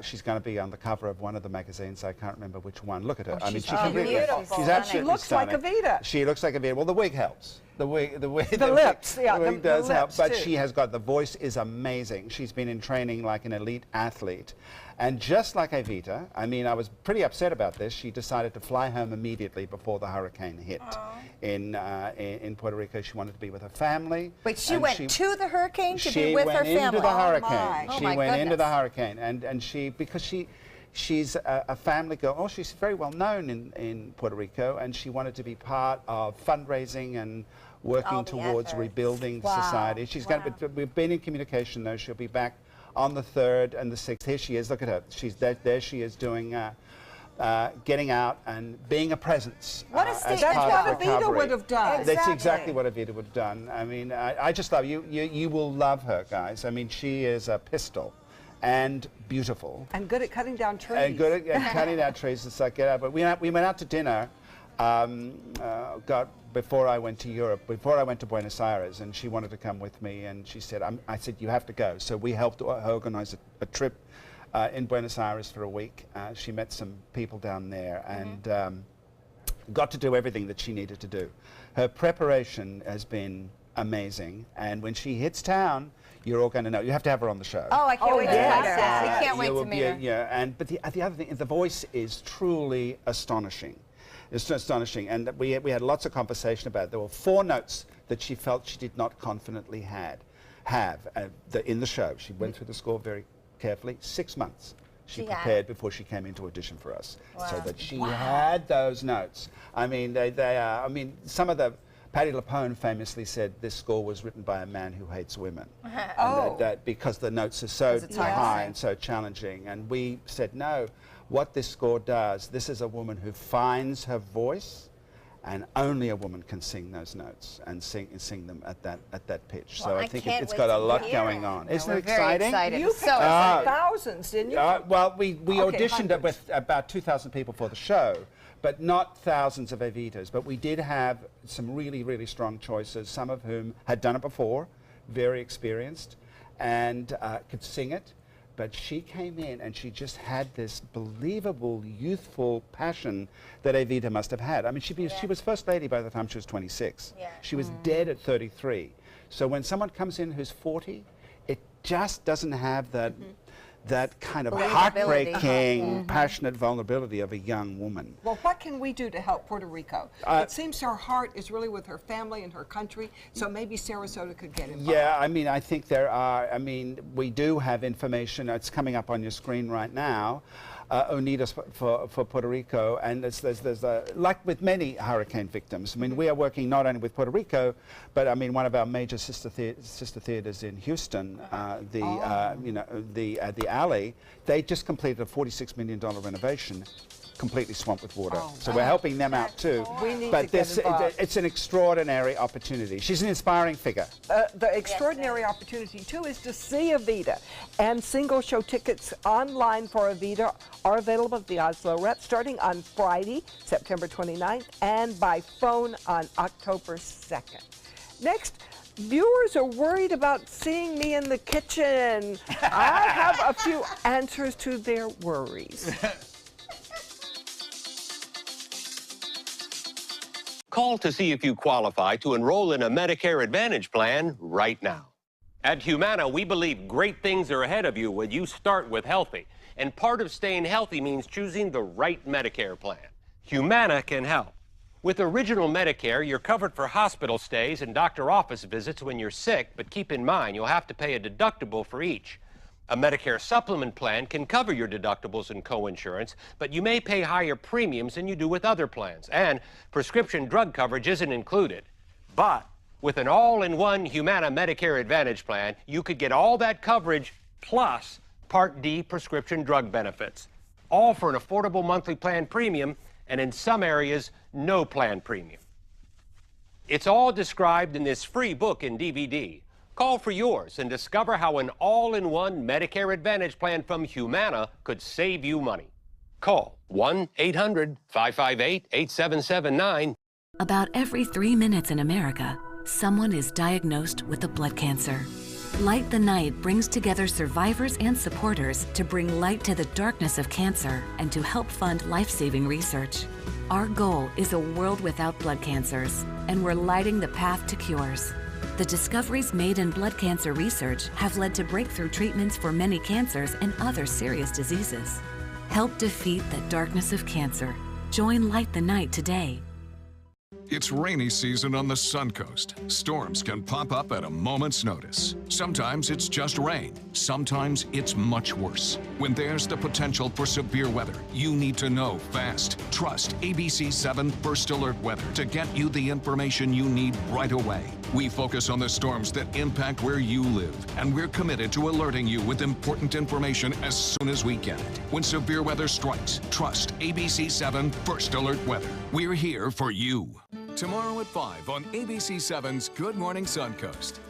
She's going to be on the cover of one of the magazines. I can't remember which one. Look at her. I mean, she's beautiful. She's absolutely She looks stunning. like Evita. She looks like Evita. Well, the wig helps. The wig, the lips, yeah, the wig does help. But too. she has got, the voice is amazing. She's been in training like an elite athlete. And just like Evita, I mean, I was pretty upset about this. She decided to fly home immediately before the hurricane hit in Puerto Rico. She wanted to be with her family. Wait, she went to the hurricane to be with her family? She went into the hurricane. Oh she went into the hurricane. And she, because she's a family girl. Oh, she's very well known in Puerto Rico, and she wanted to be part of fundraising and working towards rebuilding society. She's going to, we've been in communication though. She'll be back on the 3rd and the 6th. Here she is. Look at her. She's there. She is doing, getting out and being a presence. What a statement! That's what Evita would have done. That's exactly what Evita would have done. I mean, I just love you. You will love her, guys. I mean, she is a pistol. And beautiful. And good at cutting down trees. And good at cutting down trees. It's like, but we went out to dinner. Before I went to Europe, before I went to Buenos Aires, and she wanted to come with me, and she said, I said, you have to go. So we helped organize a trip in Buenos Aires for a week. She met some people down there and got to do everything that she needed to do. Her preparation has been amazing, and when she hits town, you're all going to know. You have to have her on the show. Oh, I can't wait to meet her. We can't wait to meet her. Yeah, but the other thing is the voice is truly astonishing. It's astonishing, and we had lots of conversation about it. There were 4 notes that she felt she did not confidently have in the show. She went through the score very carefully. 6 months she prepared before she came into audition for us, so that she had those notes. I mean, they are. I mean, some of the Patti LuPone famously said this score was written by a man who hates women. Oh. That because the notes are so Because it's high and so challenging. And we said, no, what this score does, this is a woman who finds her voice, and only a woman can sing those notes and sing them at that pitch. Well, so I think it's got a lot going on. Isn't it exciting? You picked up thousands, didn't you? Well, we auditioned hundreds. with about 2,000 people for the show, but not thousands of Evitas. But we did have some really, really strong choices, some of whom had done it before, very experienced, and could sing it. But she came in and she just had this believable, youthful passion that Evita must have had. I mean, she was First Lady by the time she was 26. Yeah. She was dead at 33. So when someone comes in who's 40, it just doesn't have that that kind of heartbreaking, passionate vulnerability of a young woman. Well, what can we do to help Puerto Rico? It seems her heart is really with her family and her country, so maybe Sarasota could get involved. Yeah, I mean, I think there are, I mean, we do have information. It's coming up on your screen right now. Unidos for Puerto Rico, and there's like with many hurricane victims. I mean, we are working not only with Puerto Rico, but I mean, one of our major sister theaters in Houston, the Alley, they just completed a $46 million renovation, completely swamped with water. So we're helping them out too. We need but to get involved. it's an extraordinary opportunity. She's an inspiring figure. The extraordinary opportunity, too, is to see Evita. And single show tickets online for Evita are available at the Oslo Rep starting on Friday, September 29th, and by phone on October 2nd. Next, viewers are worried about seeing me in the kitchen. I have a few answers to their worries. Call to see if you qualify to enroll in a Medicare Advantage plan right now. At Humana, we believe great things are ahead of you when you start with healthy. And part of staying healthy means choosing the right Medicare plan. Humana can help. With Original Medicare, you're covered for hospital stays and doctor office visits when you're sick, but keep in mind you'll have to pay a deductible for each. A Medicare supplement plan can cover your deductibles and coinsurance, but you may pay higher premiums than you do with other plans, and prescription drug coverage isn't included. But with an all-in-one Humana Medicare Advantage plan, you could get all that coverage plus Part D prescription drug benefits, all for an affordable monthly plan premium, and in some areas, no plan premium. It's all described in this free book and DVD. Call for yours and discover how an all-in-one Medicare Advantage plan from Humana could save you money. Call 1-800-558-8779. About every 3 minutes in America, someone is diagnosed with a blood cancer. Light the Night brings together survivors and supporters to bring light to the darkness of cancer and to help fund life-saving research. Our goal is a world without blood cancers, and we're lighting the path to cures. The discoveries made in blood cancer research have led to breakthrough treatments for many cancers and other serious diseases. Help defeat the darkness of cancer. Join Light the Night today. It's rainy season on the Suncoast. Storms can pop up at a moment's notice. Sometimes it's just rain. Sometimes it's much worse. When there's the potential for severe weather, you need to know fast. Trust ABC 7 First Alert Weather to get you the information you need right away. We focus on the storms that impact where you live, and we're committed to alerting you with important information as soon as we get it. When severe weather strikes, trust ABC 7 First Alert Weather. We're here for you. Tomorrow at 5 on ABC 7's Good Morning Suncoast.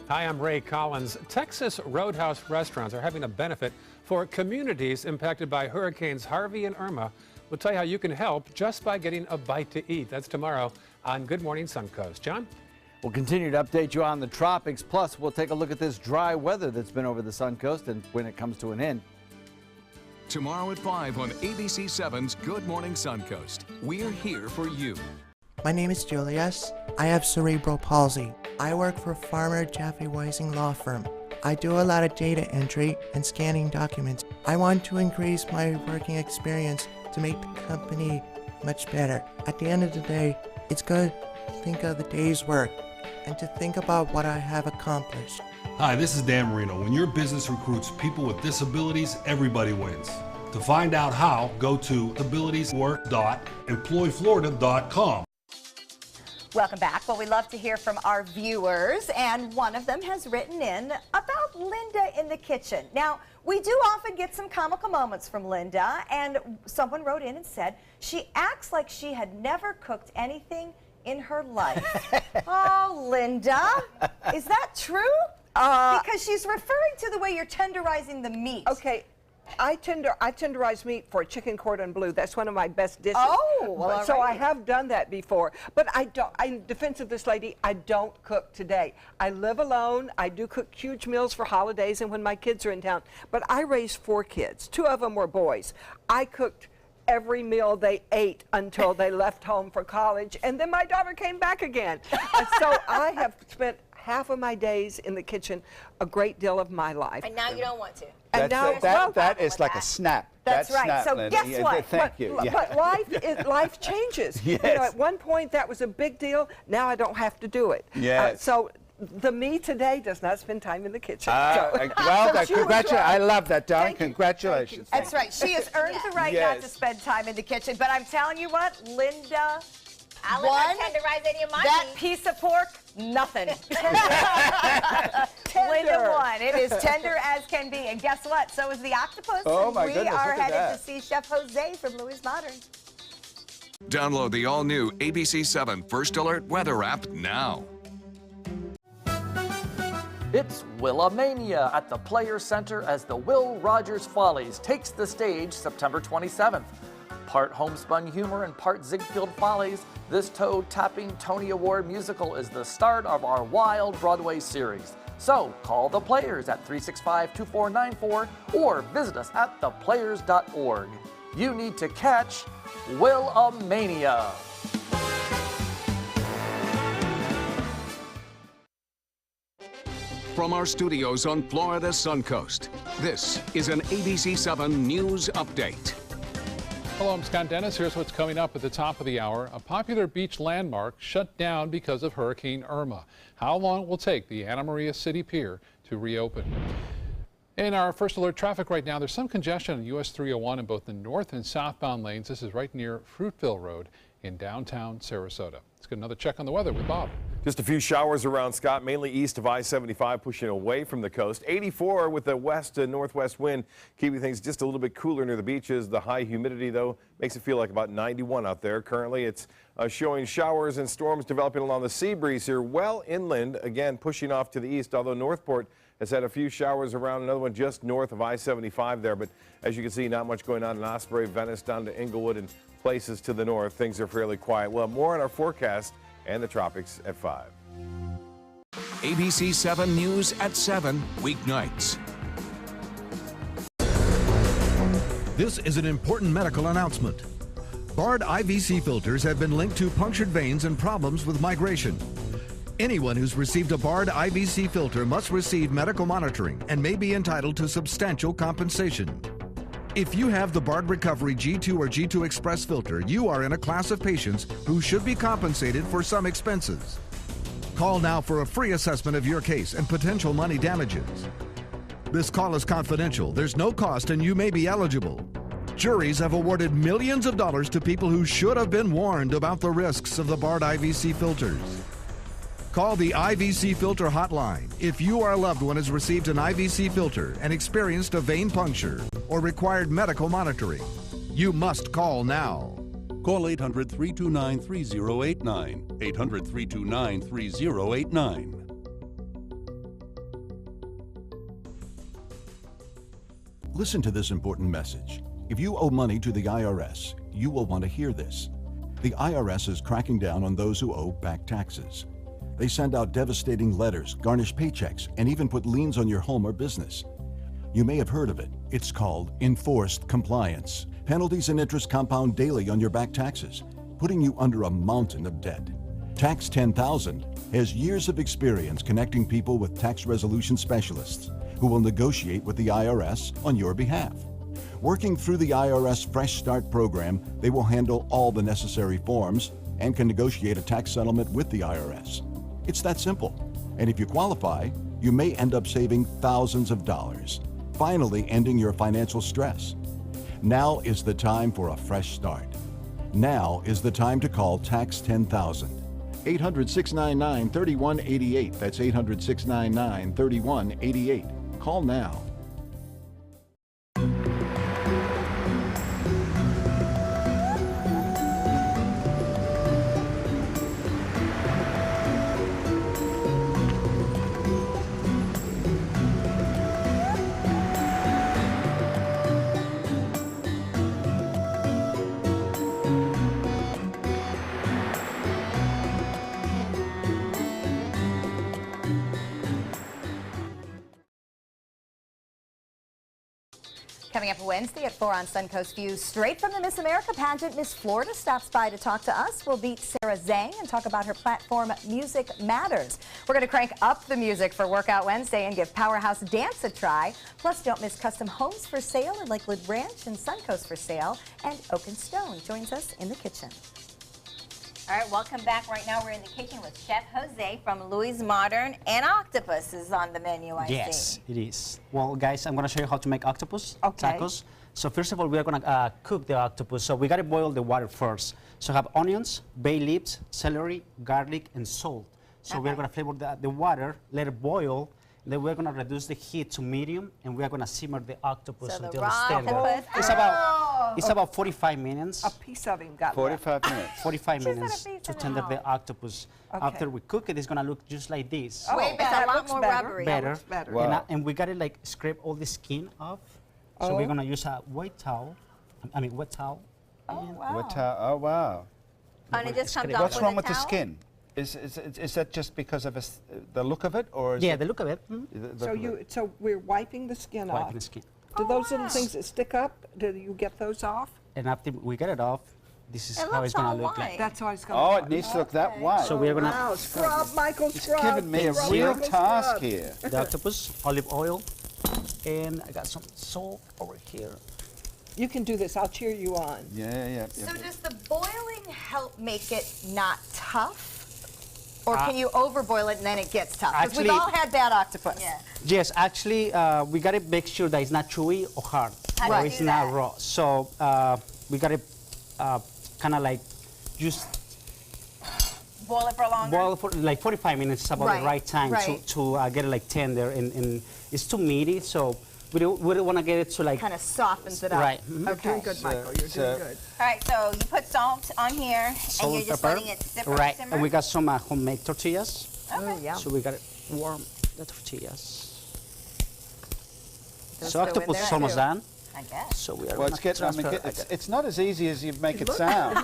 Hi, I'm Ray Collins. Texas Roadhouse restaurants are having a benefit for communities impacted by Hurricanes Harvey and Irma. We'll tell you how you can help just by getting a bite to eat. That's tomorrow on Good Morning Suncoast. John? We'll continue to update you on the tropics. Plus, we'll take a look at this dry weather that's been over the Suncoast and when it comes to an end. Tomorrow at 5 on ABC 7's Good Morning Suncoast. We're here for you. My name is Julius. I have cerebral palsy. I work for Farmer Jeffrey Weising Law Firm. I do a lot of data entry and scanning documents. I want to increase my working experience to make the company much better. At the end of the day, it's good to think of the day's work and to think about what I have accomplished. Hi, this is Dan Marino. When your business recruits people with disabilities, everybody wins. To find out how, go to abilitieswork.employflorida.com. Welcome back. Well, we love to hear from our viewers, and one of them has written in about Linda in the kitchen. Now, we do often get some comical moments from Linda, and someone wrote in and said she acts like she had never cooked anything in her life. Oh, Linda, is that true? Because she's referring to the way you're tenderizing the meat. Okay. I tenderize meat for chicken cordon bleu. That's one of my best dishes. Oh, well, so I have done that before. But I don't. In defense of this lady, I don't cook today. I live alone. I do cook huge meals for holidays and when my kids are in town. But I raised 4 kids. 2 of them were boys. I cooked every meal they ate until they left home for college, and then my daughter came back again. And so I have spent half of my days in the kitchen, a great deal of my life. And now you don't want to. And now, that is like a snap. That's right. Snap, So Linda. guess what? Thank you. But life changes. Yes. You know, at one point that was a big deal. Now I don't have to do it. Yes. So the me today does not spend time in the kitchen. Well, congratulations. I love that, darling. Congratulations. That's right. She has earned the right not to spend time in the kitchen. But I'm telling you what, Linda, I'll let her tenderize any of my that meat. piece of pork, nothing. Linda won. It is tender as can be. And guess what? So is the octopus. Oh, my we goodness, are look at headed that. to see Chef Jose from Louis Modern. Download the all-new ABC 7 First Alert Weather app now. It's Willamania at the Players Center as the Will Rogers Follies takes the stage September 27th. Part homespun humor and part Ziegfeld Follies, this toe-tapping Tony Award musical is the start of our wild Broadway series. So call the Players at 365-2494 or visit us at theplayers.org. You need to catch Willamania. From our studios on Florida's Suncoast, this is an ABC 7 News Update. Hello, I'm Scott Dennis. Here's what's coming up at the top of the hour. A popular beach landmark shut down because of Hurricane Irma. How long it will take the Anna Maria City Pier to reopen? In our First Alert traffic right now, there's some congestion on US 301 in both the north and southbound lanes. This is right near Fruitville Road in downtown Sarasota. Let's get another check on the weather with Bob. Just a few showers around, Scott, mainly east of I-75, pushing away from the coast. 84 with the west and northwest wind, keeping things just a little bit cooler near the beaches. The high humidity, though, makes it feel like about 91 out there. Currently, it's showing showers and storms developing along the sea breeze here, well inland, again pushing off to the east, although Northport has had a few showers around, another one just north of I-75 there. But as you can see, not much going on in Osprey, Venice, down to Inglewood, and places to the north. Things are fairly quiet. Well, more on our forecast and the tropics at 5. ABC 7 News at 7, weeknights. This is an important medical announcement. Bard IVC filters have been linked to punctured veins and problems with migration. Anyone who's received a Bard IVC filter must receive medical monitoring and may be entitled to substantial compensation. If you have the Bard Recovery G2 or G2 Express filter, you are in a class of patients who should be compensated for some expenses. Call now for a free assessment of your case and potential money damages. This call is confidential. There's no cost and you may be eligible. Juries have awarded millions of dollars to people who should have been warned about the risks of the Bard IVC filters. Call the IVC Filter Hotline if you or a loved one has received an IVC filter and experienced a vein puncture or required medical monitoring. You must call now. Call 800-329-3089. 800-329-3089. Listen to this important message. If you owe money to the IRS, you will want to hear this. The IRS is cracking down on those who owe back taxes. They send out devastating letters, garnish paychecks, and even put liens on your home or business. You may have heard of it. It's called enforced compliance. Penalties and interest compound daily on your back taxes, putting you under a mountain of debt. Tax 10,000 has years of experience connecting people with tax resolution specialists who will negotiate with the IRS on your behalf. Working through the IRS Fresh Start program, they will handle all the necessary forms and can negotiate a tax settlement with the IRS. It's that simple. And if you qualify, you may end up saving thousands of dollars, finally ending your financial stress. Now is the time for a fresh start. Now is the time to call Tax 10,000. 800-699-3188. That's 800-699-3188. Call now. Coming up Wednesday at 4 on Suncoast View, straight from the Miss America pageant, Miss Florida stops by to talk to us. We'll meet Sarah Zhang and talk about her platform, Music Matters. We're going to crank up the music for Workout Wednesday and give Powerhouse Dance a try. Plus, don't miss custom homes for sale in Lakewood Ranch and Suncoast for sale. And Oak and Stone joins us in the kitchen. All right, welcome back. Right now we're in the kitchen with Chef Jose from Louis Modern, and octopus is on the menu, I see. Yes, it is. Well, guys, I'm going to show you how to make octopus tacos. So first of all, we're going to cook the octopus. So we got to boil the water first. So I have onions, bay leaves, celery, garlic, and salt. So we're going to flavor the water, let it boil. Then we're going to reduce the heat to medium, and we're going to simmer the octopus until it's tender. It's about 45 minutes. A piece of him got 45 minutes. 45 minutes to tender the octopus. Okay. After we cook it, it's going to look just like this. Oh, it's a lot more rubbery. Better. Wow. And we got to like scrape all the skin off. So we're going to use a white towel. Wet towel. Oh, wow. Wet towel. Oh, wow. And it just comes off What's wrong with the the skin? Is that just because of the look of it, or is the look of it. So we're wiping the skin off. Wiping the skin. Do those little things that stick up, do you get those off? And after we get it off, this is how it's going to look like. That's how it's going to look. Oh, it needs to look that white. So we're going to Wow, scrub, Michael, It's scrub. giving me a real task here. the octopus, olive oil, and I got some salt over here. You can do this. I'll cheer you on. Yeah. So does the boiling help make it not tough? Or can you overboil it and then it gets tough? Because we've all had bad octopus. Yeah. Yes, actually, we got to make sure that it's not chewy or hard. How or do it's you do not that? raw. So we got to kind of like just Boil it for longer? boil for like 45 minutes is about the right time to get it like tender. And it's too meaty, so we don't want to get it to like... Kind of softens it up. Right. You're doing good, Michael. You're doing good. All right, so you put salt on here, and you're just letting it simmer. Right, and we got some homemade tortillas. Okay. Yeah. So we got to warm the tortillas. Those So go in octopus there is almost too. done. I guess. So we are Well, going to transfer. it's not as easy as you make it sound.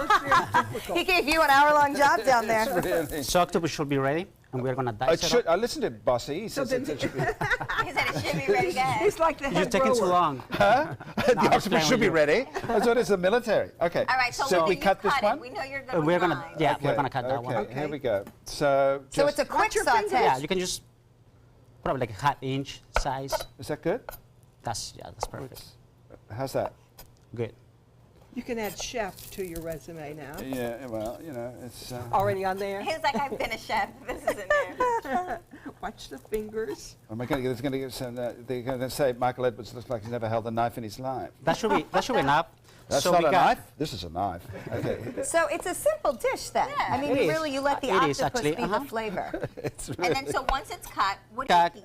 He gave you an hour-long job down there. Really. So octopus should be ready, and we're going to dice it up. I listened to Bossy. He says it should be. He said it should be ready, guys. He's like the You're head taking too rower. long. Huh? The octopus should be ready. That's what it's the military. Okay. All right, so we when cut you this cut one? it, we know you're going to We're going to, we're going to cut that one. Okay, here we go. So it's a quick saute. Yeah, you can just probably like a half-inch size. Is that good? That's perfect. How's that? Good. You can add chef to your resume now. Yeah, well, you know, it's... Already on there? He's like, I've been a chef. This isn't there. Watch the fingers. Am I going to get some... they're going to say Michael Edwards looks like he's never held a knife in his life. That should be enough. That's so not we a got, knife? This is a knife. Okay. So it's a simple dish then. Yeah. I mean, It is. really, you let the It is, octopus actually. be the flavor. It's And really... then, so once it's cut, what do you got, think?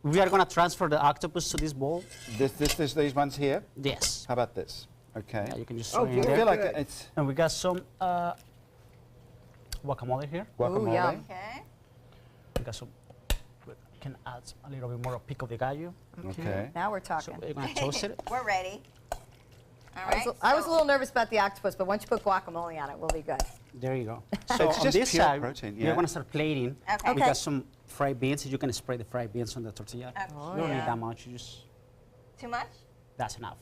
we are going to transfer the octopus to this bowl. These ones here? Yes. How about this? Okay. Yeah, you can just Oh, throw it in good. I there. feel like it's... And we got some guacamole here. Guacamole. yum. Okay. We got some. We can add a little bit more of pico de gallo. Okay. Now we're So talking. we're going to toast it. We're ready. All right. I was a little nervous about the octopus, but once you put guacamole on it, we'll be good. There you go. So So it's on just this pure side, protein, we're yeah. going to start plating. Okay. We got some fried beans. You can spray the fried beans on the tortilla. Okay. You don't need that much. You just Too much? that's enough.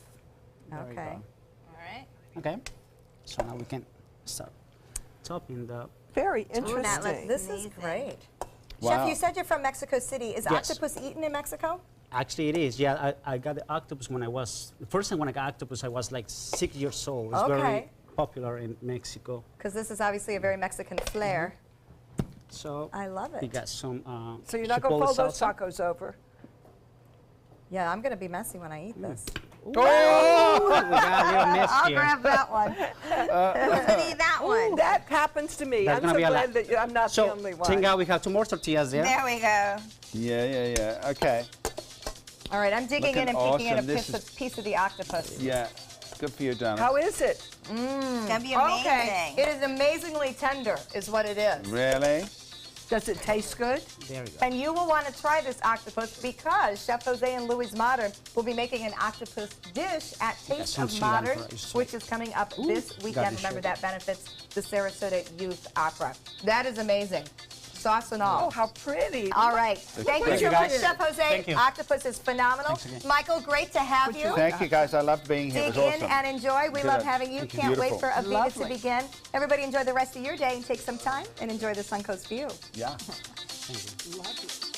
There you Okay. go. All right. Okay. So now we can start topping the. Very that looks interesting. This is Amazing. great. Wow. Chef, you said you're from Mexico City. Is Yes. octopus eaten in Mexico? Actually, it is. Yeah, I got the octopus when I was. The first time when I got octopus, I was like 6 years old. It's very Okay. popular in Mexico. Because this is obviously a very Mexican flair. So I love we it. got some. So you're not going to chipotle fold those salsa. tacos over? Yeah, I'm going to be messy when I eat this. We got a little mess I'll here. grab that one. Who's gonna eat that one? That happens to me. That's I'm gonna so be a glad lot. that I'm not the only one. Tinga, we have 2 more tortillas there. There we go. Yeah. Okay. All right, I'm digging in and Looking picking in a awesome. This piece of the octopus. Yeah. Good for you, darling. How is it? It's gonna be amazing. Okay, it is amazingly tender, is what it is. Really? Does it taste good? There we go. And you will want to try this octopus because Chef Jose and Louis Modern will be making an octopus dish at Taste some of Cilantro Modern, is which is coming up this weekend. Remember, that benefits the Sarasota Youth Opera. That is amazing. Sauce and all. Oh, how pretty. All right. Thank you so much, Chef Jose. Thank you. Octopus is phenomenal. Michael, great to have you. Thank you, guys. I loved being here. Dig It was in awesome. and enjoy. We Good. love having you. Thank you. Can't wait Beautiful. for Avita to Lovely. begin. Everybody enjoy the rest of your day and take some time and enjoy the Suncoast view. Yeah. Love it.